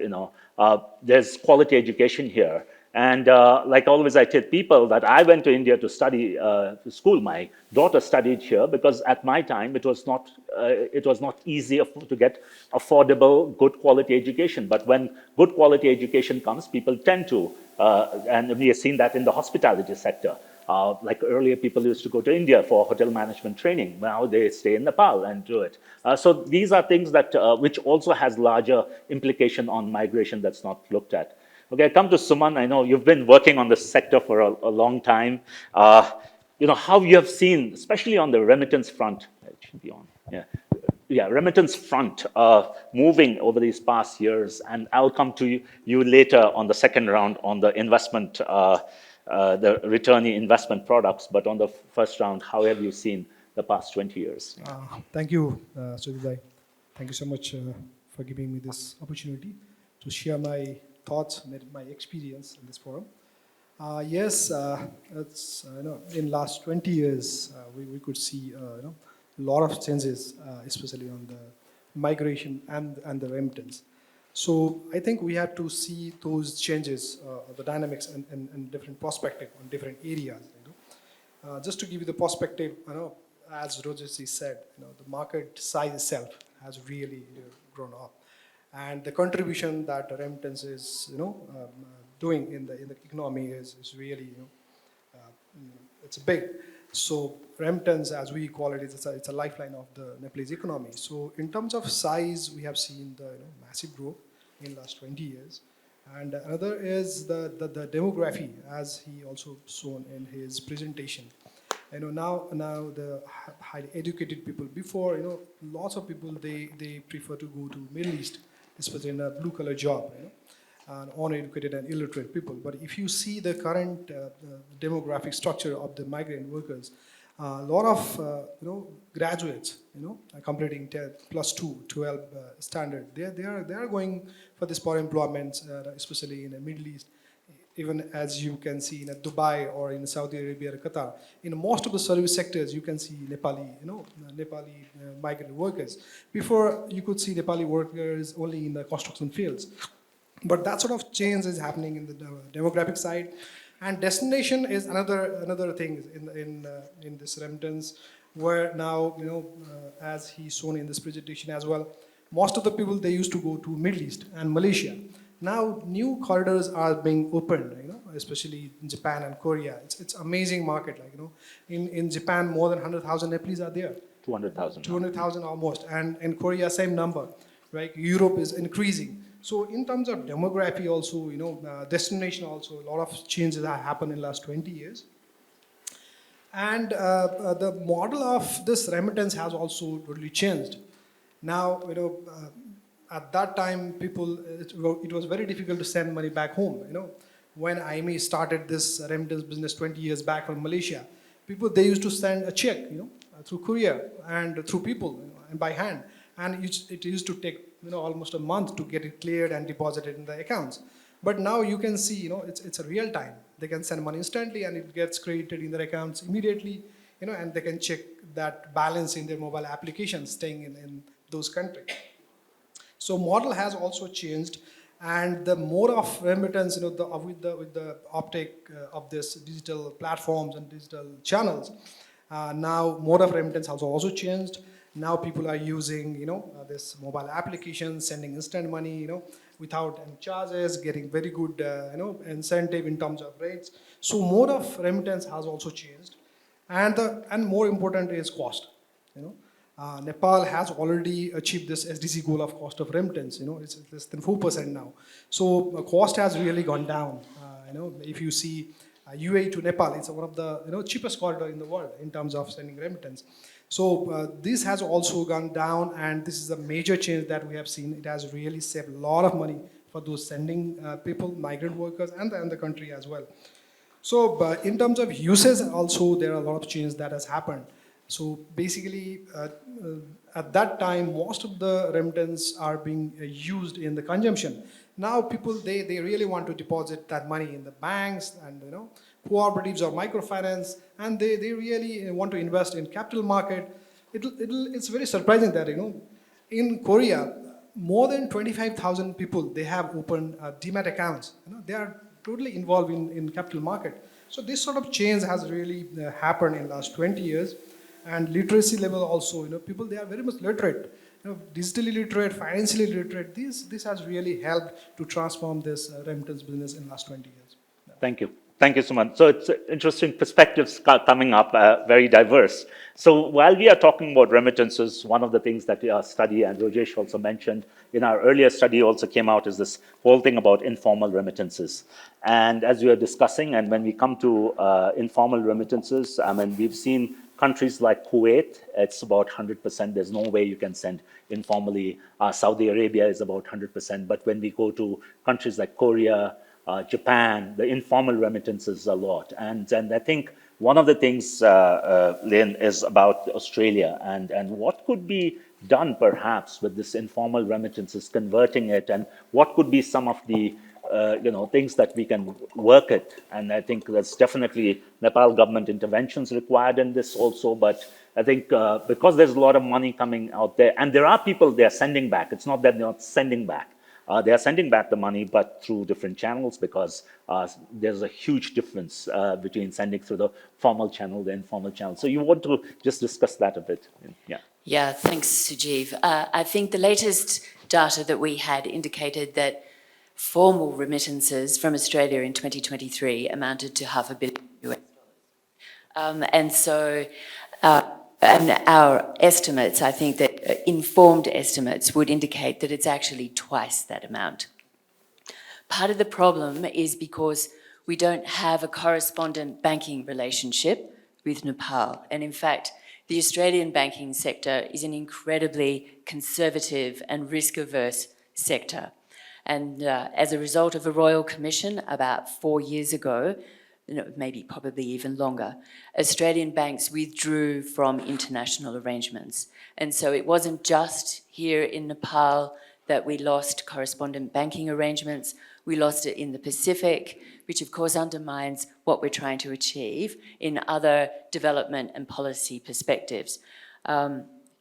there's quality education here. And like always, I tell people that I went to India to study to school. My daughter studied here because at my time it was not easy to get affordable, good quality education. But when good quality education comes, people tend to, and we have seen that in the hospitality sector. Like earlier, people used to go to India for hotel management training. Now they stay in Nepal and do it. So these are things that which also has larger implication on migration that's not looked at. Okay, I come to Suman. I know you've been working on this sector for a long time. How you have seen, especially on the remittance front, it should be on. Yeah, remittance front moving over these past years, and I'll come to you later on the second round on the investment. The returnee investment products, but on the first round, how have you seen the past 20 years? Thank you, Sudhir. Thank you so much for giving me this opportunity to share my thoughts, my experience in this forum. Yes, it's, in last 20 years, we could see a lot of changes, especially on the migration and the remittance. So I think we have to see those changes, the dynamics and different perspective on different areas. Just to give you the perspective, as Rojesh said, the market size itself has really grown up, and the contribution that remittance is doing in the economy is really it's big. So remittance, as we call it, it's a lifeline of the Nepalese economy. So in terms of size, we have seen the massive growth in the last 20 years. And another is the demography, as he also shown in his presentation. Now the highly educated people. Before, lots of people they prefer to go to Middle East, especially in a blue collar job. And uneducated and illiterate people. But if you see the current demographic structure of the migrant workers, a lot of graduates, completing +2, 12 standard, they are going for this for employment, especially in the Middle East. Even as you can see in Dubai or in Saudi Arabia or Qatar, in most of the service sectors, you can see Nepali migrant workers. Before, you could see Nepali workers only in the construction fields. But that sort of change is happening in the demographic side, and destination is another thing in this remittance, where now as he's shown in this presentation as well, most of the people they used to go to Middle East and Malaysia. Now new corridors are being opened, especially in Japan and Korea. It's amazing market, in Japan more than 100,000 Nepalese are there. 200,000. 200,000 almost, and in Korea same number, right? Europe is increasing. So in terms of demography also, destination also, a lot of changes have happened in the last 20 years. And the model of this remittance has also totally changed. Now, at that time, people, it was very difficult to send money back home. When IME started this remittance business 20 years back from Malaysia, people, they used to send a check, through courier and through people and by hand. And it used to take almost a month to get it cleared and deposited in the accounts. But now you can see, it's a real time. They can send money instantly and it gets credited in their accounts immediately, and they can check that balance in their mobile applications staying in those countries. So model has also changed, and the mode of remittance, with the uptake of this digital platforms and digital channels, now mode of remittance has also changed. Now people are using, this mobile application, sending instant money, without any charges, getting very good, incentive in terms of rates. So mode of remittance has also changed, and more important is cost. Nepal has already achieved this SDC goal of cost of remittance. It's less than 4% now. So cost has really gone down. If you see UAE to Nepal, it's one of the cheapest corridor in the world in terms of sending remittance. So this has also gone down, and this is a major change that we have seen. It has really saved a lot of money for those sending people, migrant workers, and the country as well. So in terms of usage also, there are a lot of changes that has happened. So basically, at that time, most of the remittance are being used in the consumption. Now people, they really want to deposit that money in the banks and cooperatives or microfinance, and they really want to invest in capital market. It's very surprising that in Korea, more than 25,000 people, they have opened demat accounts. They are totally involved in capital market. So this sort of change has really happened in the last 20 years. And literacy level also, people, they are very much literate, digitally literate, financially literate. This has really helped to transform this remittance business in the last 20 years. Thank you. Thank you, Suman. So it's interesting perspectives coming up, very diverse. So while we are talking about remittances, one of the things that our study, and Rojesh also mentioned, in our earlier study also came out, is this whole thing about informal remittances. And as we are discussing, and when we come to informal remittances, I mean, we've seen countries like Kuwait, it's about 100%. There's no way you can send informally. Saudi Arabia is about 100%. But when we go to countries like Korea, Japan, the informal remittances a lot. And I think one of the things, Lynn, is about Australia and what could be done perhaps with this informal remittances, converting it, and what could be some of the things that we can work it. And I think there's definitely Nepal government interventions required in this also. But I think because there's a lot of money coming out there, and there are people they are sending back. It's not that they're not sending back. They are sending back the money, but through different channels, because there's a huge difference between sending through the formal channel, the informal channel. So you want to just discuss that a bit? Yeah. Yeah, thanks, Sujeev. I think the latest data that we had indicated that formal remittances from Australia in 2023 amounted to $500 million US. And so, and our estimates, I think that informed estimates would indicate that it's actually twice that amount. Part of the problem is because we don't have a correspondent banking relationship with Nepal. And in fact, the Australian banking sector is an incredibly conservative and risk-averse sector. And as a result of a royal commission about 4 years ago, maybe probably even longer, Australian banks withdrew from international arrangements. And so it wasn't just here in Nepal that we lost correspondent banking arrangements, we lost it in the Pacific, which of course undermines what we're trying to achieve in other development and policy perspectives.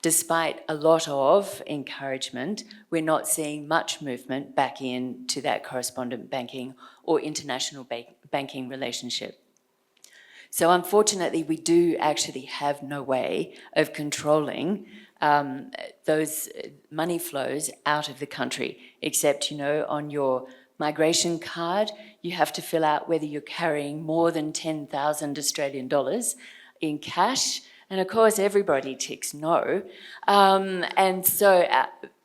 Despite a lot of encouragement, we're not seeing much movement back into that correspondent banking or international banking relationship. So unfortunately, we do actually have no way of controlling those money flows out of the country, except, on your migration card, you have to fill out whether you're carrying more than 10,000 Australian dollars in cash. And of course, everybody ticks no.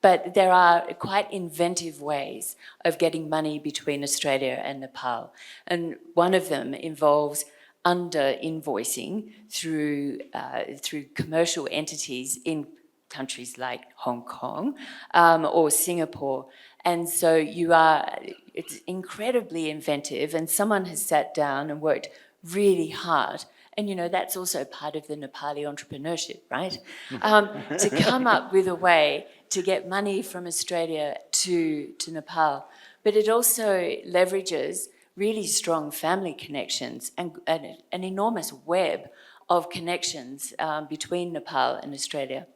But there are quite inventive ways of getting money between Australia and Nepal. And one of them involves under-invoicing through commercial entities in countries like Hong Kong or Singapore. And so it's incredibly inventive, and someone has sat down and worked really hard. And, that's also part of the Nepali entrepreneurship, right? To come up with a way to get money from Australia to Nepal. But it also leverages really strong family connections and an enormous web of connections between Nepal and Australia.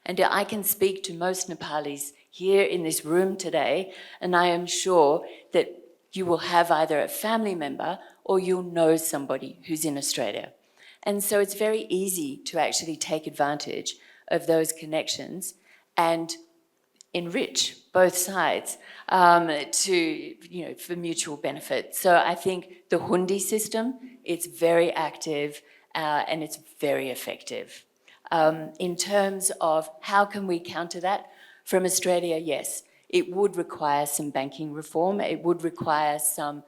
And I can speak to most Nepalis here in this room today, and I am sure that you will have either a family member or you'll know somebody who's in Australia. And so it's very easy to actually take advantage of those connections and enrich both sides for mutual benefit. So I think the Hundi system, it's very active and it's very effective. In terms of how can we counter that, from Australia, yes, it would require some banking reform. It would require some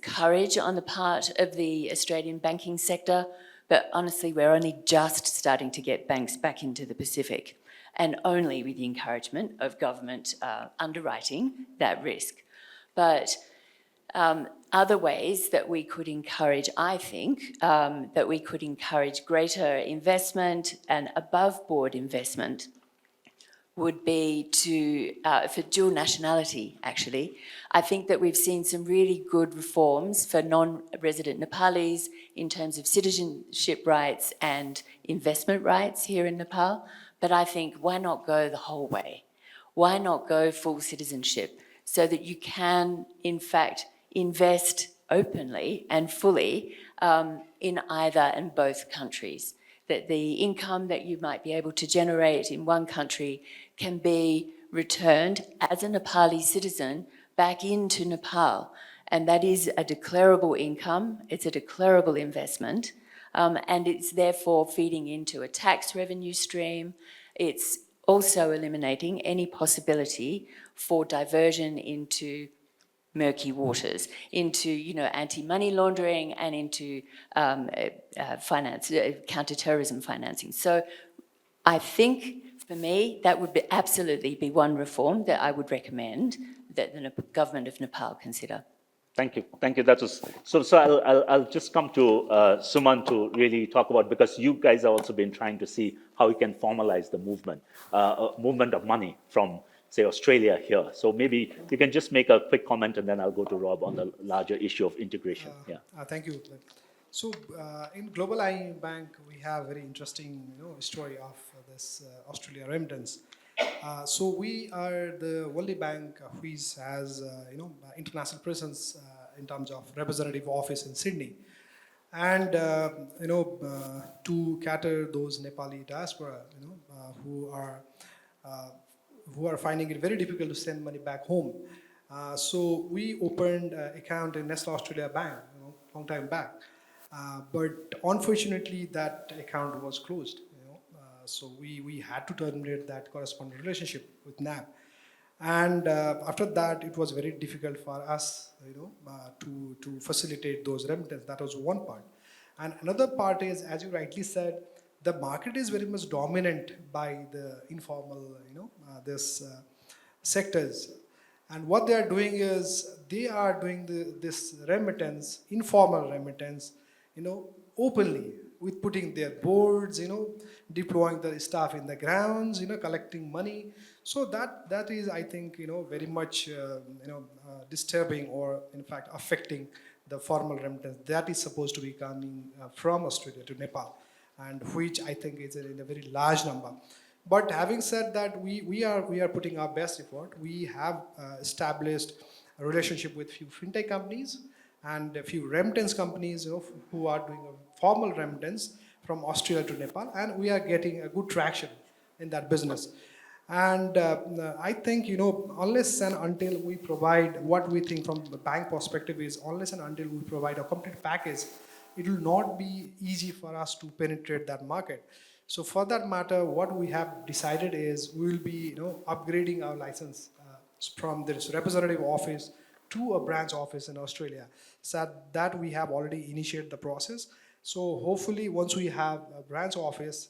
courage on the part of the Australian banking sector. But honestly, we're only just starting to get banks back into the Pacific, and only with the encouragement of government underwriting that risk. But other ways that we could encourage, I think, that we could encourage greater investment and above-board investment would be for dual nationality, actually. I think that we've seen some really good reforms for non-resident Nepalis in terms of citizenship rights and investment rights here in Nepal. But I think, why not go the whole way? Why not go full citizenship so that you can, in fact, invest openly and fully in either and both countries? That the income that you might be able to generate in one country can be returned as a Nepali citizen back into Nepal. And that is a declarable income, it's a declarable investment, and it's therefore feeding into a tax revenue stream. It's also eliminating any possibility for diversion into murky waters, into anti-money laundering and into counter-terrorism financing. So I think, for me, that would absolutely be one reform that I would recommend that the government of Nepal consider. Thank you. Thank you. That was so. I'll just come to Suman to really talk about, because you guys have also been trying to see how we can formalize the movement of money from, say, Australia here. So maybe you can just make a quick comment, and then I'll go to Rob on the larger issue of integration. Thank you. So in Global IE Bank, we have very interesting story of this Australia remittance. So we are the only bank which has international presence in terms of representative office in Sydney, and to cater those Nepali diaspora who are finding it very difficult to send money back home. So we opened an account in Nestle Australia Bank long time back, but unfortunately that account was closed. So we had to terminate that corresponding relationship with NAB. And after that, it was very difficult for us, to facilitate those remittances. That was one part. And another part is, as you rightly said, the market is very much dominant by the informal, sectors. And what they are doing is, they are doing this remittance, informal remittance, openly, with putting their boards, deploying the staff in the grounds, collecting money. So that is, I think, very much, disturbing, or in fact affecting the formal remittance that is supposed to be coming from Australia to Nepal, and which I think is in a very large number. But having said that, we are putting our best effort. We have established a relationship with few fintech companies and a few remittance companies who are doing a formal remittance from Australia to Nepal, and we are getting a good traction in that business. And I think, unless and until we provide what we think from the bank perspective is, unless and until we provide a complete package, it will not be easy for us to penetrate that market. So for that matter, what we have decided is we will be, upgrading our license from this representative office to a branch office in Australia. So that we have already initiated the process. So hopefully, once we have a branch office,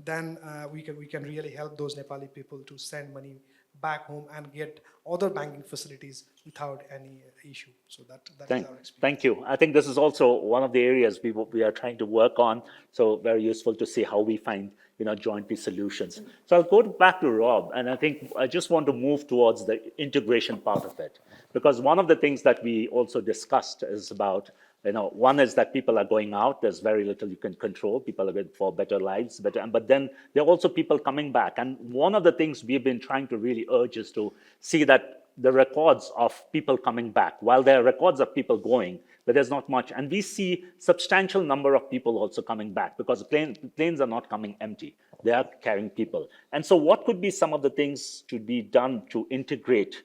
then we can really help those Nepali people to send money back home and get other banking facilities without any issue. So that's our experience. Thank you. I think this is also one of the areas we are trying to work on. So very useful to see how we find jointly solutions. So I'll go back to Rob, and I think I just want to move towards the integration part of it, because one of the things that we also discussed is about One is that people are going out. There's very little you can control. People are going for better lives, but then there are also people coming back. And one of the things we've been trying to really urge is to see that the records of people coming back, while there are records of people going, but there's not much. And we see substantial number of people also coming back because planes are not coming empty. They are carrying people. And so what could be some of the things to be done to integrate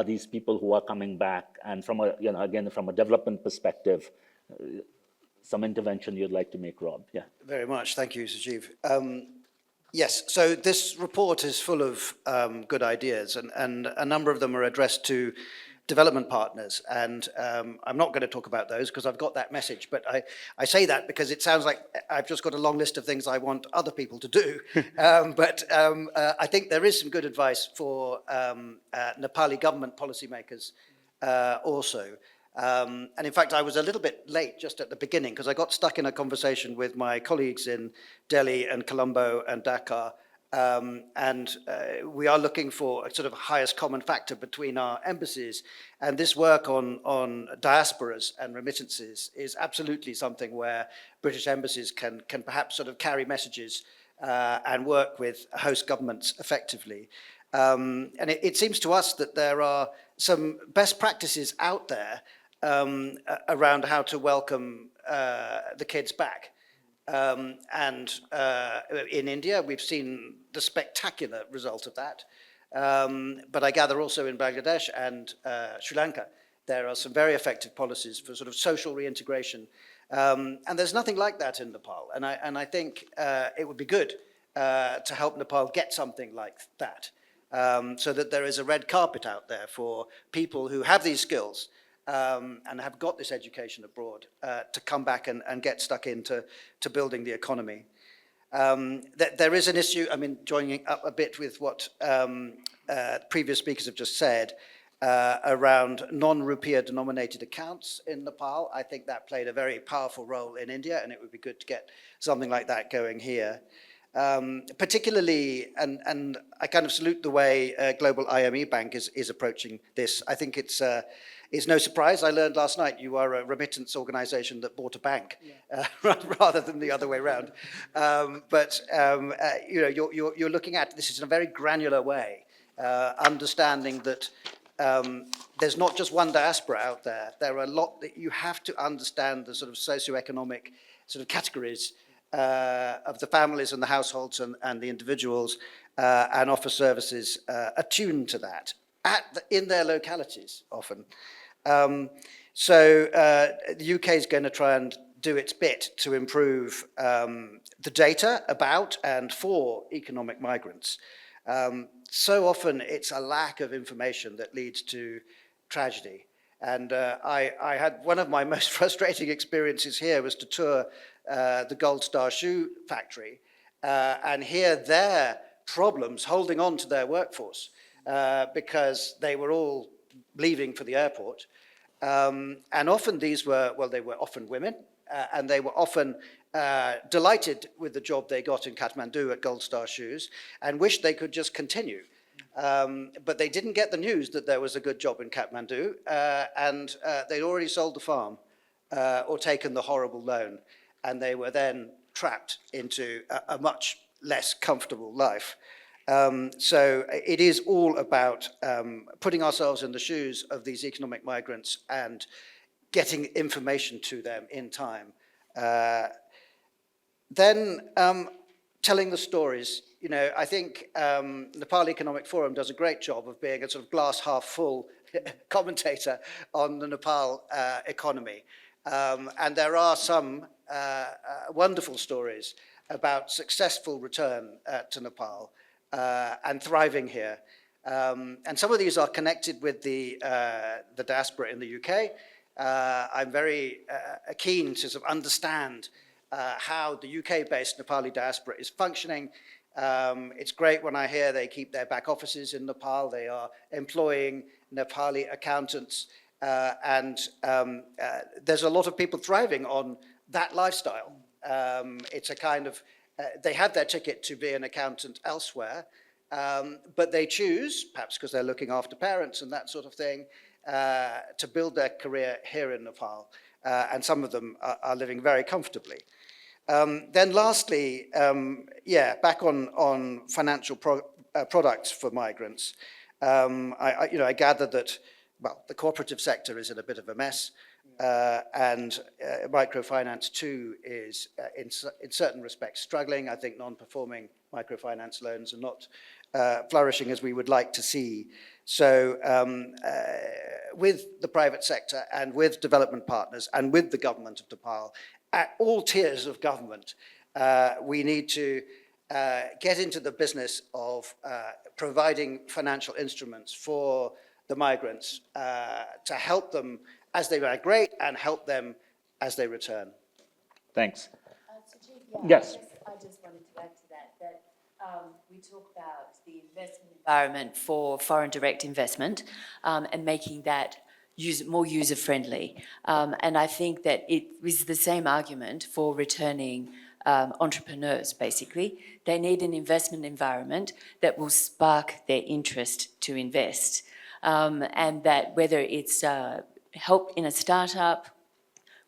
these people who are coming back? And from again, from a development perspective, some intervention you'd like to make, Rob? Yeah. Very much. Thank you, Sajeev. Yes, so this report is full of good ideas, and a number of them are addressed to development partners. And I'm not going to talk about those because I've got that message, but I say that because it sounds like I've just got a long list of things I want other people to do. But I think there is some good advice for Nepali government policymakers also. And in fact, I was a little bit late just at the beginning because I got stuck in a conversation with my colleagues in Delhi and Colombo and Dhaka. And we are looking for a sort of highest common factor between our embassies. And this work on diasporas and remittances is absolutely something where British embassies can perhaps sort of carry messages and work with host governments effectively. And it seems to us that there are some best practices out there around how to welcome the kids back. And in India, we've seen the spectacular result of that. But I gather also in Bangladesh and Sri Lanka, there are some very effective policies for sort of social reintegration. And there's nothing like that in Nepal. And I think it would be good to help Nepal get something like that. So that there is a red carpet out there for people who have these skills and have got this education abroad to come back and get stuck into building the economy. There is an issue, I mean, joining up a bit with what previous speakers have just said around non-rupiah denominated accounts in Nepal. I think that played a very powerful role in India, and it would be good to get something like that going here. Particularly, and I kind of salute the way Global IME Bank is approaching this. I think it's no surprise. I learned last night you are a remittance organization that bought a bank, rather than the other way around. You're looking at this in a very granular way, understanding that there's not just one diaspora out there. There are a lot that you have to understand the sort of socioeconomic sort of categories of the families and the households and the individuals and offer services attuned to that in their localities often. The UK is going to try and do its bit to improve the data about and for economic migrants. So often it's a lack of information that leads to tragedy. And I had one of my most frustrating experiences here was to tour the Gold Star shoe factory and hear their problems holding on to their workforce because they were all leaving for the airport. And often these were, well, they were often women and they were often delighted with the job they got in Kathmandu at Gold Star Shoes and wished they could just continue. But they didn't get the news that there was a good job in Kathmandu and they'd already sold the farm or taken the horrible loan. And they were then trapped into a much less comfortable life. So it is all about putting ourselves in the shoes of these economic migrants and getting information to them in time. Then telling the stories. You know, I think Nepal Economic Forum does a great job of being a sort of glass half full commentator on the Nepal economy. And there are some wonderful stories about successful return to Nepal and thriving here. And some of these are connected with the diaspora in the UK. I'm very keen to sort of understand how the UK-based Nepali diaspora is functioning. It's great when I hear they keep their back offices in Nepal. They are employing Nepali accountants. And there's a lot of people thriving on that lifestyle. It's a kind of, they have their ticket to be an accountant elsewhere, but they choose, perhaps because they're looking after parents and that sort of thing, to build their career here in Nepal. and some of them are living very comfortably. Then lastly, back on financial products for migrants. I gather that, well, the cooperative sector is in a bit of a mess, and microfinance too is in certain respects struggling. I think non-performing microfinance loans are not flourishing as we would like to see. So with the private sector and with development partners and with the government of Nepal, at all tiers of government, we need to get into the business of providing financial instruments for the migrants to help them as they migrate and help them as they return. Thanks. Sujeet, Yes. I just wanted to add to that we talk about the investment environment for foreign direct investment and making that more user-friendly. And I think that it is the same argument for returning entrepreneurs, basically. They need an investment environment that will spark their interest to invest. And that whether it's help in a startup,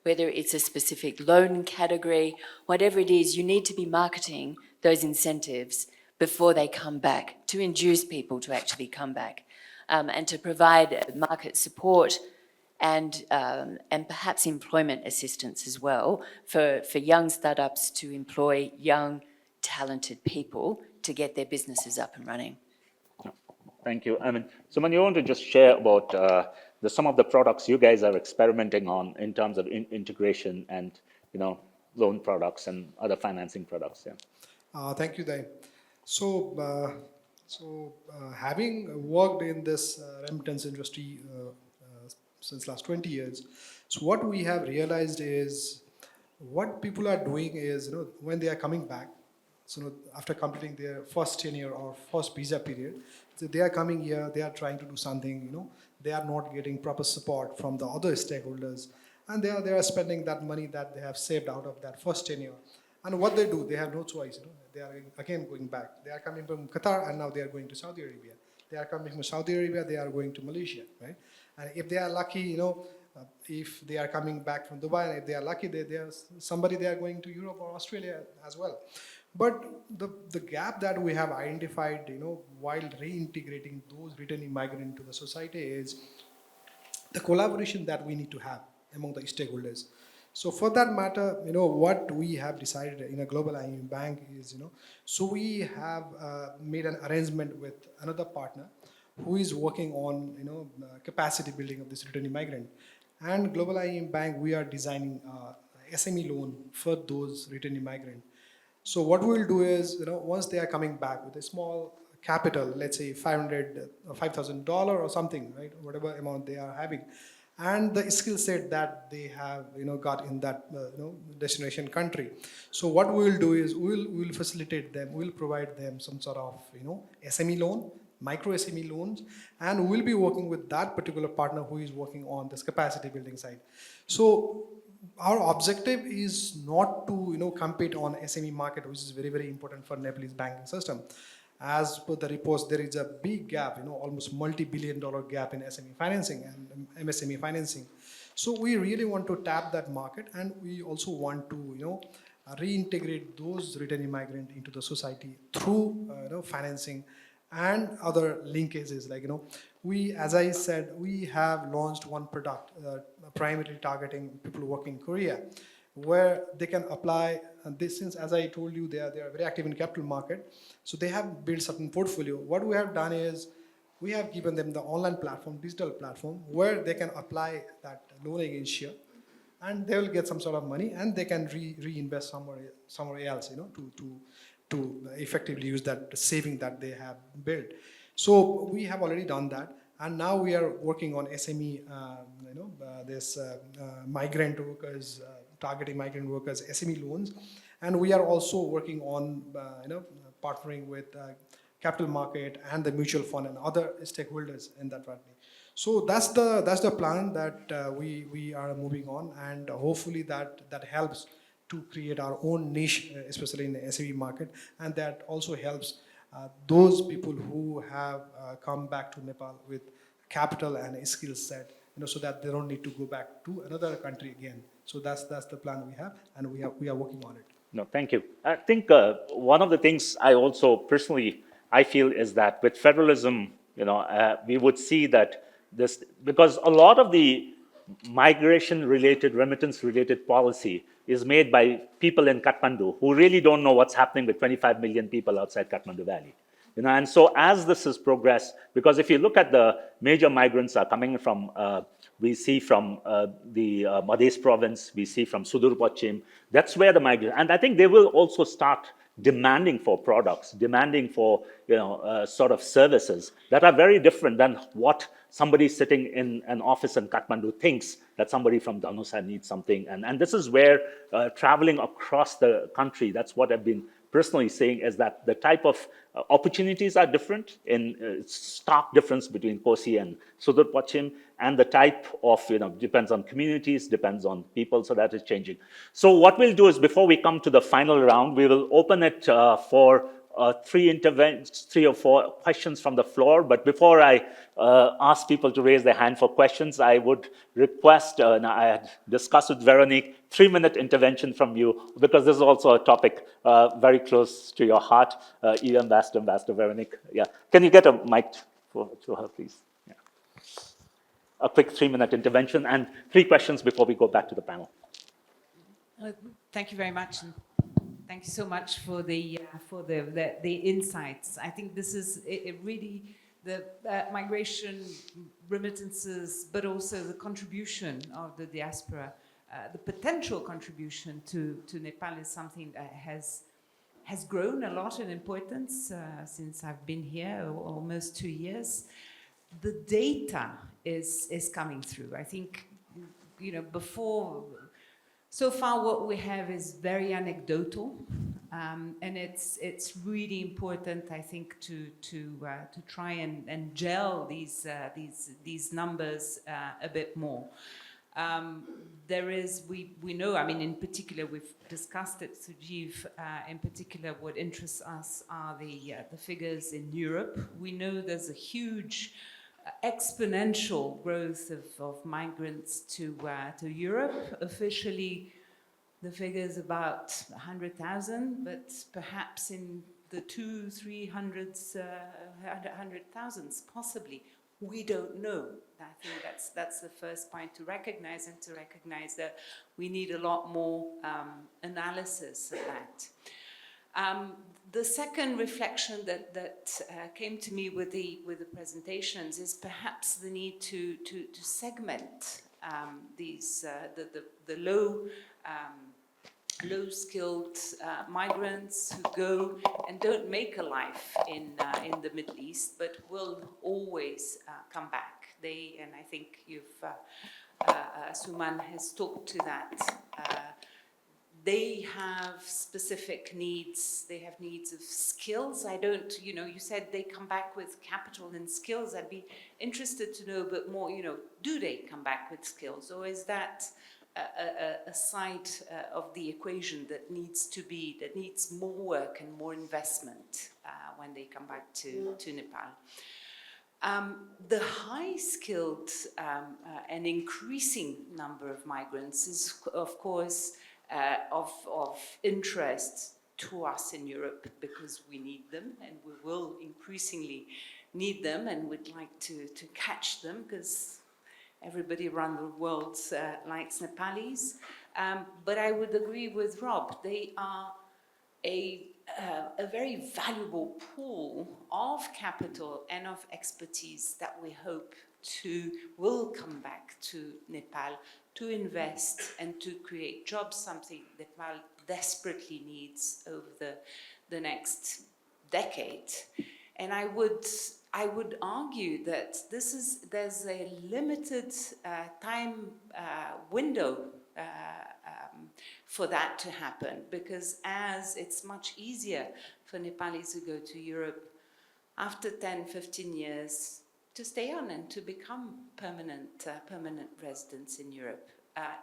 whether it's a specific loan category, whatever it is, you need to be marketing those incentives before they come back, to induce people to actually come back, and to provide market support and perhaps employment assistance as well for young startups to employ young, talented people to get their businesses up and running. Thank you. I mean, Suman, you want to just share about some of the products you guys are experimenting on in terms of integration and, loan products and other financing products? Yeah. Thank you, Dai. So, having worked in this remittance industry since last 20 years, so what we have realized is what people are doing is, when they are coming back, so after completing their first tenure or first visa period, so they are coming here, they are trying to do something, they are not getting proper support from the other stakeholders, and they are spending that money that they have saved out of that first tenure. And what they do, they have no choice, they are again going back. They are coming from Qatar and now they are going to Saudi Arabia. They are coming from Saudi Arabia, they are going to Malaysia, right? And if they are lucky, if they are coming back from Dubai, and if they are lucky, they are going to Europe or Australia as well. But the gap that we have identified, while reintegrating those returning migrants into the society is the collaboration that we need to have among the stakeholders. So for that matter, what we have decided in a global IMF bank is, so we have made an arrangement with another partner who is working on, capacity building of this returning migrant. And Global IMF Bank, we are designing SME loan for those returning migrants. So what we'll do is, once they are coming back with a small capital, let's say $5,000 or something, right, whatever amount they are having, and the skill set that they have, got in that, destination country. So what we will do is we'll facilitate them, we'll provide them some sort of, SME loan, micro SME loans, and we'll be working with that particular partner who is working on this capacity building side. So our objective is not to, compete on SME market, which is very, very important for Nepalese banking system. As per the reports, there is a big gap, almost multi-billion-dollar gap in SME financing and MSME financing. So we really want to tap that market, and we also want to, reintegrate those returning migrants into the society through, financing and other linkages. Like, we, as I said, we have launched one product, primarily targeting people working in Korea, where they can apply, and this, since as I told you, they are very active in capital market, so they have built certain portfolio. What we have done is, we have given them the online platform, digital platform, where they can apply that loan against share, and they will get some sort of money, and they can reinvest somewhere else, to effectively use that saving that they have built. So we have already done that, and now we are working on SME, migrant workers, targeting migrant workers, SME loans, and we are also working on, partnering with capital market and the mutual fund and other stakeholders in that way. So that's the plan that we are moving on, and hopefully that helps to create our own niche, especially in the SME market, and that also helps those people who have come back to Nepal with capital and a skill set so that they don't need to go back to another country again. So that's the plan we have, and we are working on it. No, thank you. I think one of the things I also personally I feel is that with federalism, we would see that this, because a lot of the migration-related, remittance-related policy is made by people in Kathmandu who really don't know what's happening with 25 million people outside Kathmandu Valley. And so as this has progressed, because if you look at the major migrants are coming from, we see from the Madhya province, we see from Sudur Pachim, that's where the migrants, and I think they will also start demanding for products, demanding for sort of services that are very different than what somebody sitting in an office in Kathmandu thinks that somebody from Dhanusa needs something. And this is where traveling across the country, that's what I've been personally saying, is that the type of opportunities are different, in stark difference between Kosi and Sudur Pachim, and the type of, depends on communities, depends on people, so that is changing. So what we'll do is, before we come to the final round, we will open it for three or four questions from the floor. But before I ask people to raise their hand for questions, I would request, and I had discussed with Veronique, 3-minute intervention from you, because this is also a topic very close to your heart. EU Ambassador Veronique. Yeah. Can you get a mic to her, please? Yeah. A quick 3-minute intervention and 3 questions before we go back to the panel. Thank you very much. And thank you so much for the insights. I think this is it really the migration, remittances, but also the contribution of the diaspora, the potential contribution to Nepal is something that has grown a lot in importance since I've been here, almost 2 years. The data is coming through. I think, before. So far, what we have is very anecdotal, and it's really important, I think, to try and gel these numbers a bit more. We know, I mean, in particular, we've discussed it, Sujeev, in particular, what interests us are the figures in Europe. We know there's a huge exponential growth of migrants to Europe. Officially, the figure is about 100,000, but perhaps in the 100,000s, possibly. We don't know. I think that's the first point to recognize, and to recognize that we need a lot more analysis of that. The second reflection that came to me with the presentations is perhaps the need to segment these the low-skilled migrants who go and don't make a life in the Middle East, but will always come back. And I think Suman has talked to that. They have specific needs. They have needs of skills. You said they come back with capital and skills. I'd be interested to know a bit more, do they come back with skills? Or is that a side of the equation that needs more work and more investment when they come back to Nepal? The high-skilled and increasing number of migrants is, of course, of interest to us in Europe, because we need them, and we will increasingly need them, and we'd like to catch them, because everybody around the world likes Nepalis. But I would agree with Rob. They are a very valuable pool of capital and of expertise that we hope will come back to Nepal to invest and to create jobs, something Nepal desperately needs over the next decade. And I would argue that there's a limited time window for that to happen, because as it's much easier for Nepalis to go to Europe after 10, 15 years to stay on and to become permanent residents in Europe,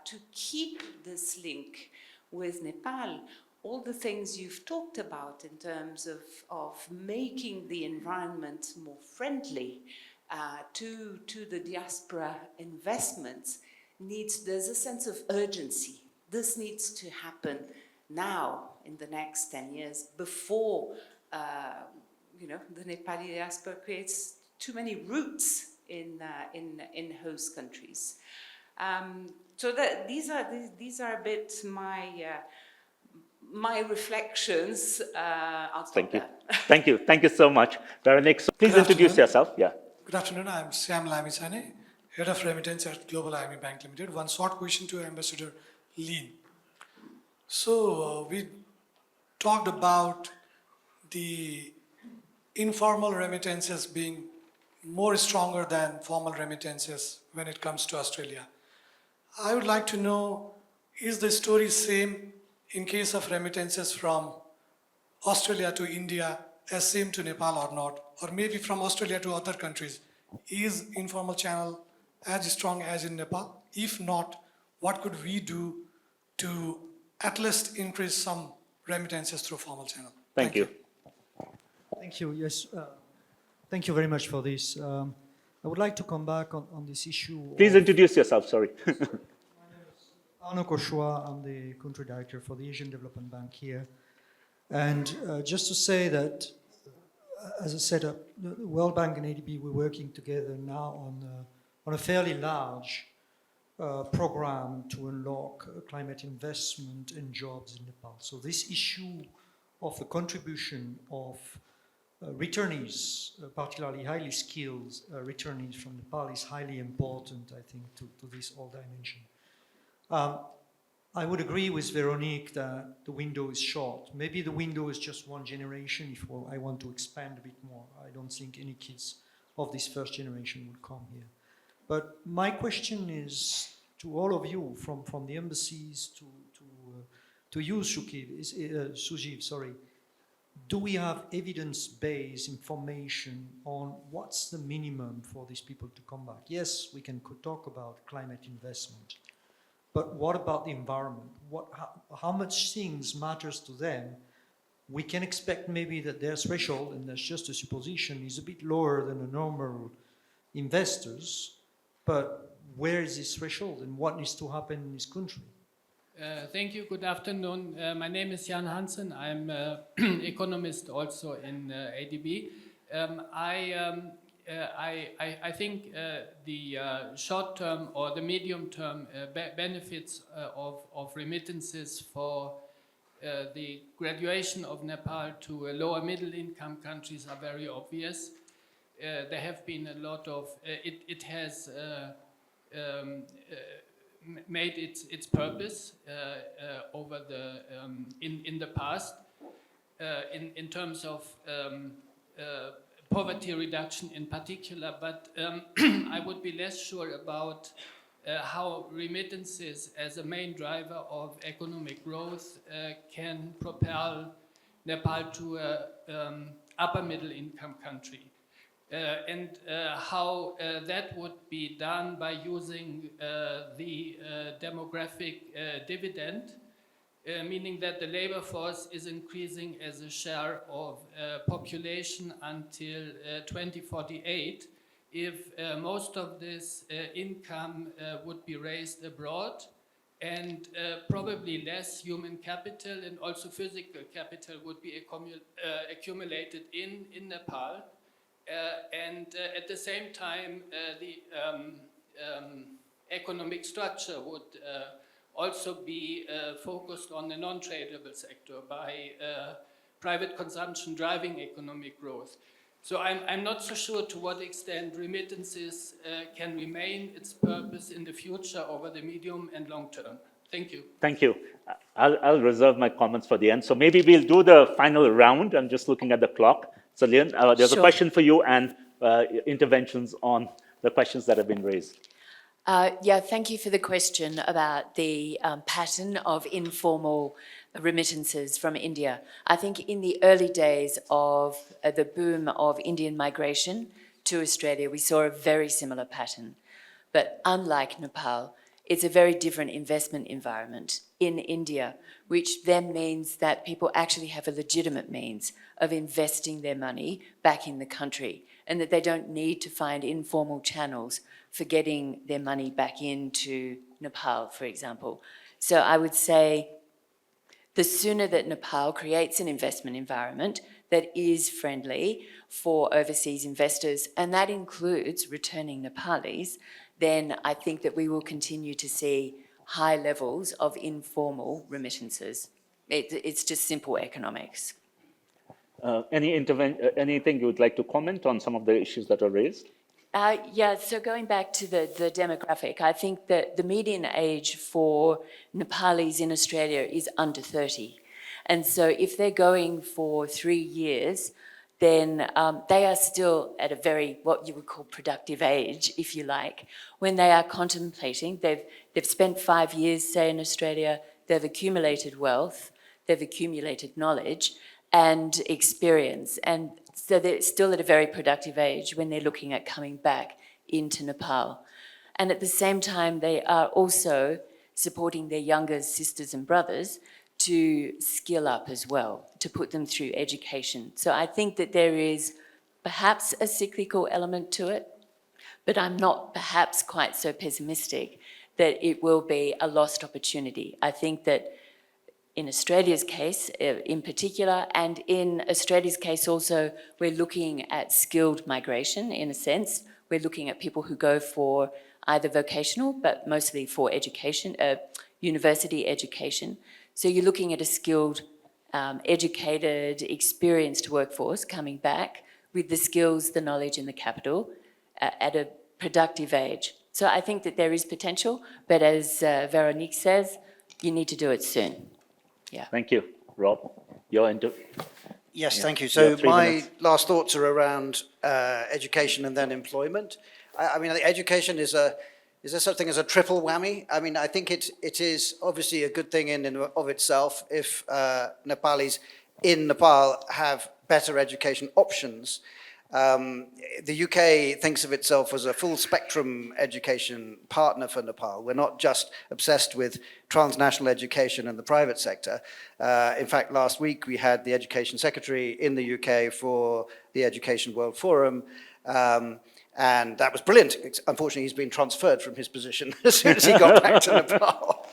to keep this link with Nepal. All the things you've talked about in terms of making the environment more friendly to the diaspora investments there's a sense of urgency. This needs to happen now in the next 10 years before, the Nepali diaspora creates too many roots in host countries. So that these are a bit my reflections. I'll stop there. Thank you so much, Veronique. So please introduce yourself. Yeah. Good afternoon. I'm Sam Lamisane, Head of Remittance at Global IME Bank Limited. One short question to Ambassador Lean. So we talked about the informal remittances being more stronger than formal remittances when it comes to Australia. I would like to know, is the story same in case of remittances from Australia to India as same to Nepal or not? Or maybe from Australia to other countries? Is informal channel as strong as in Nepal? If not, what could we do to at least increase some remittances through formal channel? Thank you. Thank you. Yes, thank you very much for this. I would like to come back on this issue. Please introduce yourself. Sorry. Arno Koshua, I'm the country director for the Asian Development Bank here. And just to say that, as I said, the World Bank and ADB, we're working together now on a fairly large program to unlock climate investment and jobs in Nepal. So this issue of the contribution of returnees, particularly highly skilled returnees from Nepal, is highly important, I think, to this whole dimension. I would agree with Veronique that the window is short. Maybe the window is just one generation. If I want to expand a bit more, I don't think any kids of this first generation would come here. But my question is to all of you, from the embassies to you, Sujiv, sorry. Do we have evidence-based information on what's the minimum for these people to come back? Yes, we can talk about climate investment. But what about the environment? How much things matters to them? We can expect maybe that their threshold, and that's just a supposition, is a bit lower than the normal investors. But where is this threshold, and what needs to happen in this country? Thank you. Good afternoon. My name is Jan Hansen. I'm an economist also in ADB. I think the short-term or the medium-term benefits of remittances for the graduation of Nepal to lower middle-income countries are very obvious. There have been a lot of, it has made its purpose over the, in the past in terms of poverty reduction in particular, but I would be less sure about how remittances as a main driver of economic growth can propel Nepal to an upper middle income country. And how that would be done by using the demographic dividend, meaning that the labor force is increasing as a share of population until 2048. If most of this income would be raised abroad, and probably less human capital and also physical capital would be accumulated in Nepal. And at the same time, the economic structure would also be focused on the non-tradable sector by private consumption driving economic growth. So I'm not so sure to what extent remittances can remain its purpose in the future over the medium and long term. Thank you. Thank you. I'll reserve my comments for the end. So maybe we'll do the final round. I'm just looking at the clock. So Leon, there's a question for you and interventions on the questions that have been raised. Yeah, thank you for the question about the pattern of informal remittances from India. I think in the early days of the boom of Indian migration to Australia, we saw a very similar pattern. But unlike Nepal, it's a very different investment environment in India, which then means that people actually have a legitimate means of investing their money back in the country. and that they don't need to find informal channels for getting their money back into Nepal, for example. So I would say the sooner that Nepal creates an investment environment that is friendly for overseas investors, and that includes returning Nepalis, then I think that we will continue to see high levels of informal remittances. It's just simple economics. Anything you would like to comment on some of the issues that are raised? Yeah, so going back to the demographic, I think that the median age for Nepalis in Australia is under 30. And so if they're going for 3 years, then they are still at a very, what you would call productive age, if you like, when they are contemplating. They've spent 5 years, say, in Australia, they've accumulated wealth, they've accumulated knowledge and experience. And so they're still at a very productive age when they're looking at coming back into Nepal. And at the same time, they are also supporting their younger sisters and brothers to skill up as well, to put them through education. So I think that there is perhaps a cyclical element to it, but I'm not perhaps quite so pessimistic that it will be a lost opportunity. I think that in Australia's case in particular, and in Australia's case also, we're looking at skilled migration in a sense. We're looking at people who go for either vocational, but mostly for education, university education. So you're looking at a skilled, educated, experienced workforce coming back with the skills, the knowledge and the capital at a productive age. So I think that there is potential, but as Veronique says, you need to do it soon. Yeah. Thank you. Rob, Yes, Yeah. thank you. You So have 3 my minutes. last thoughts are around education and then employment. I mean, education is there something as a triple whammy? I mean, I think it is obviously a good thing in and of itself if Nepalis in Nepal have better education options. The UK thinks of itself as a full spectrum education partner for Nepal. We're not just obsessed with transnational education and the private sector. In fact, last week we had the Education Secretary in the UK for the Education World Forum. And that was brilliant. Unfortunately, he's been transferred from his position as soon as he got back to Nepal.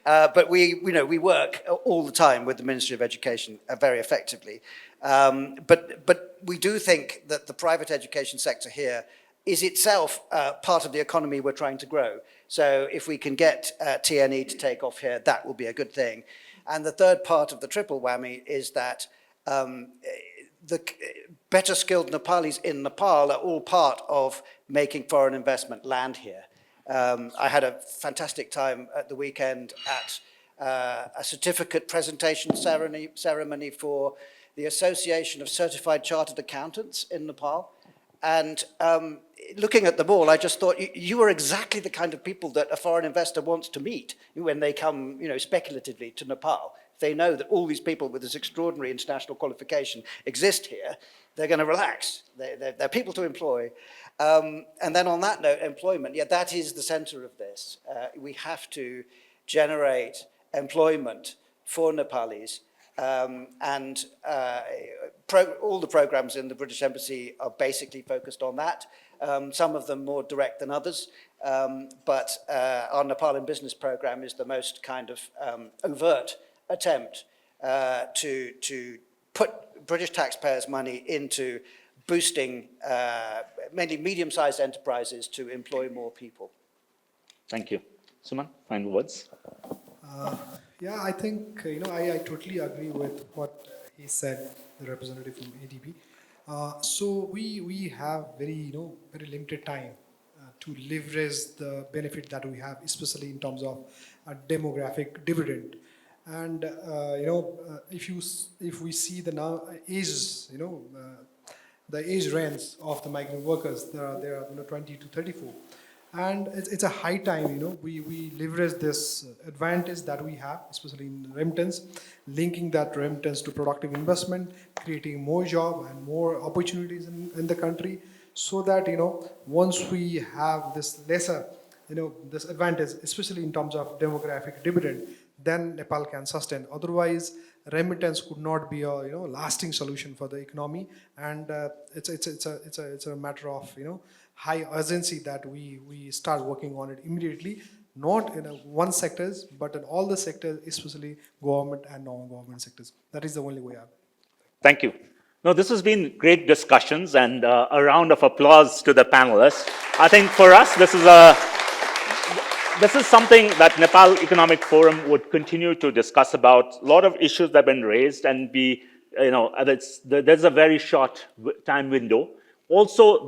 But we work all the time with the Ministry of Education very effectively. But we do think that the private education sector here is itself part of the economy we're trying to grow. So if we can get TNE to take off here, that will be a good thing. And the third part of the triple whammy is that the better skilled Nepalis in Nepal are all part of making foreign investment land here. I had a fantastic time at the weekend at a certificate presentation ceremony for the Association of Certified Chartered Accountants in Nepal. And looking at them all, I just thought you are exactly the kind of people that a foreign investor wants to meet when they come, speculatively to Nepal. They know that all these people with this extraordinary international qualification exist here. They're going to relax. They're people to employ. And then on that note, employment, that is the center of this. We have to generate employment for Nepalis. And all the programs in the British Embassy are basically focused on that. Some of them more direct than others. But our Nepal in Business program is the most kind of overt attempt to put British taxpayers' money into boosting mainly medium-sized enterprises to employ more people. Thank you. Suman, final words. Yeah, I think, I totally agree with what he said, the representative from ADB. So we have very limited time to leverage the benefit that we have, especially in terms of a demographic dividend. And, if we see the now ages, the age range of the migrant workers, they are 20 to 34. And it's a high time, we leverage this advantage that we have, especially in remittance, linking that remittance to productive investment, creating more job and more opportunities in the country, so that, once we have this lesser, this advantage, especially in terms of demographic dividend, then Nepal can sustain. Otherwise, remittance could not be a lasting solution for the economy, and it's a matter of high urgency that we start working on it immediately, not in one sectors, but in all the sectors, especially government and non-government sectors. That is the only way out. Thank you. No, this has been great discussions, and a round of applause to the panelists. I think for us, this is something that Nepal Economic Forum would continue to discuss about. A lot of issues that have been raised, and there's a very short time window. Also,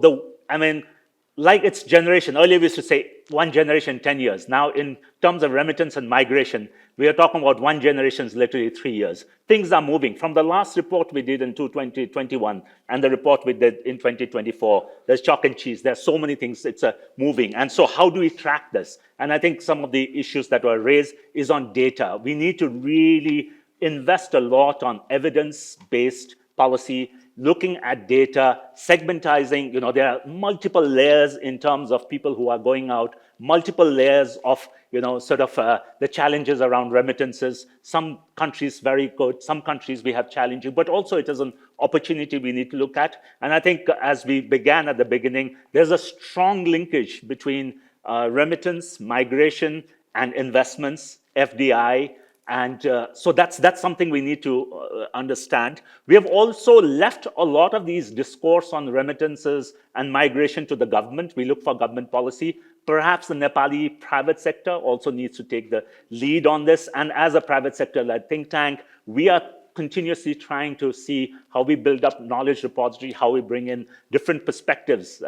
like its generation, earlier we used to say one generation, 10 years. Now, in terms of remittance and migration, we are talking about one generation is literally 3 years. Things are moving. From the last report we did in 2021 and the report we did in 2024, there's chalk and cheese. There's so many things, it's moving. And so how do we track this? And I think some of the issues that were raised is on data. We need to really invest a lot on evidence-based policy, looking at data, segmentizing. There are multiple layers in terms of people who are going out, multiple layers of the challenges around remittances. Some countries very good, some countries we have challenging, but also it is an opportunity we need to look at. And I think as we began at the beginning, there's a strong linkage between remittance, migration, and investments, FDI. And so that's something we need to understand. We have also left a lot of these discourse on remittances and migration to the government. We look for government policy. Perhaps the Nepali private sector also needs to take the lead on this. And as a private sector-led think tank, we are continuously trying to see how we build up knowledge repository, how we bring in different perspectives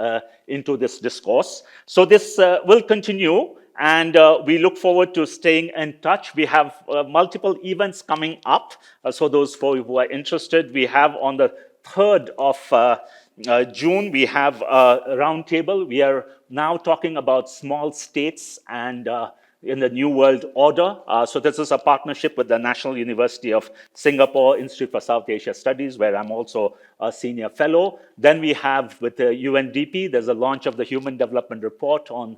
into this discourse. So this will continue. And we look forward to staying in touch. We have multiple events coming up. So those for you who are interested, we have on the 3rd of June, we have a roundtable. We are now talking about small states and in the New World Order. So this is a partnership with the National University of Singapore Institute for South Asia Studies, where I'm also a senior fellow. Then we have with the UNDP, there's a launch of the Human Development Report on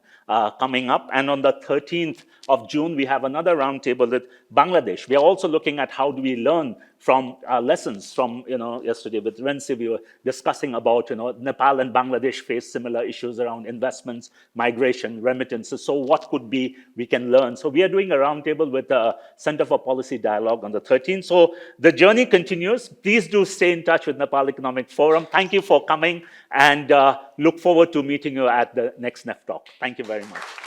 coming up. And on the 13th of June, we have another roundtable with Bangladesh. We are also looking at how do we learn from lessons from, yesterday with Rensi, we were discussing about, Nepal and Bangladesh face similar issues around investments, migration, remittances. So what could be we can learn? So we are doing a roundtable with the Center for Policy Dialogue on the 13th. So the journey continues. Please do stay in touch with Nepal Economic Forum. Thank you for coming, and look forward to meeting you at the next NEFtalk. Thank you very much.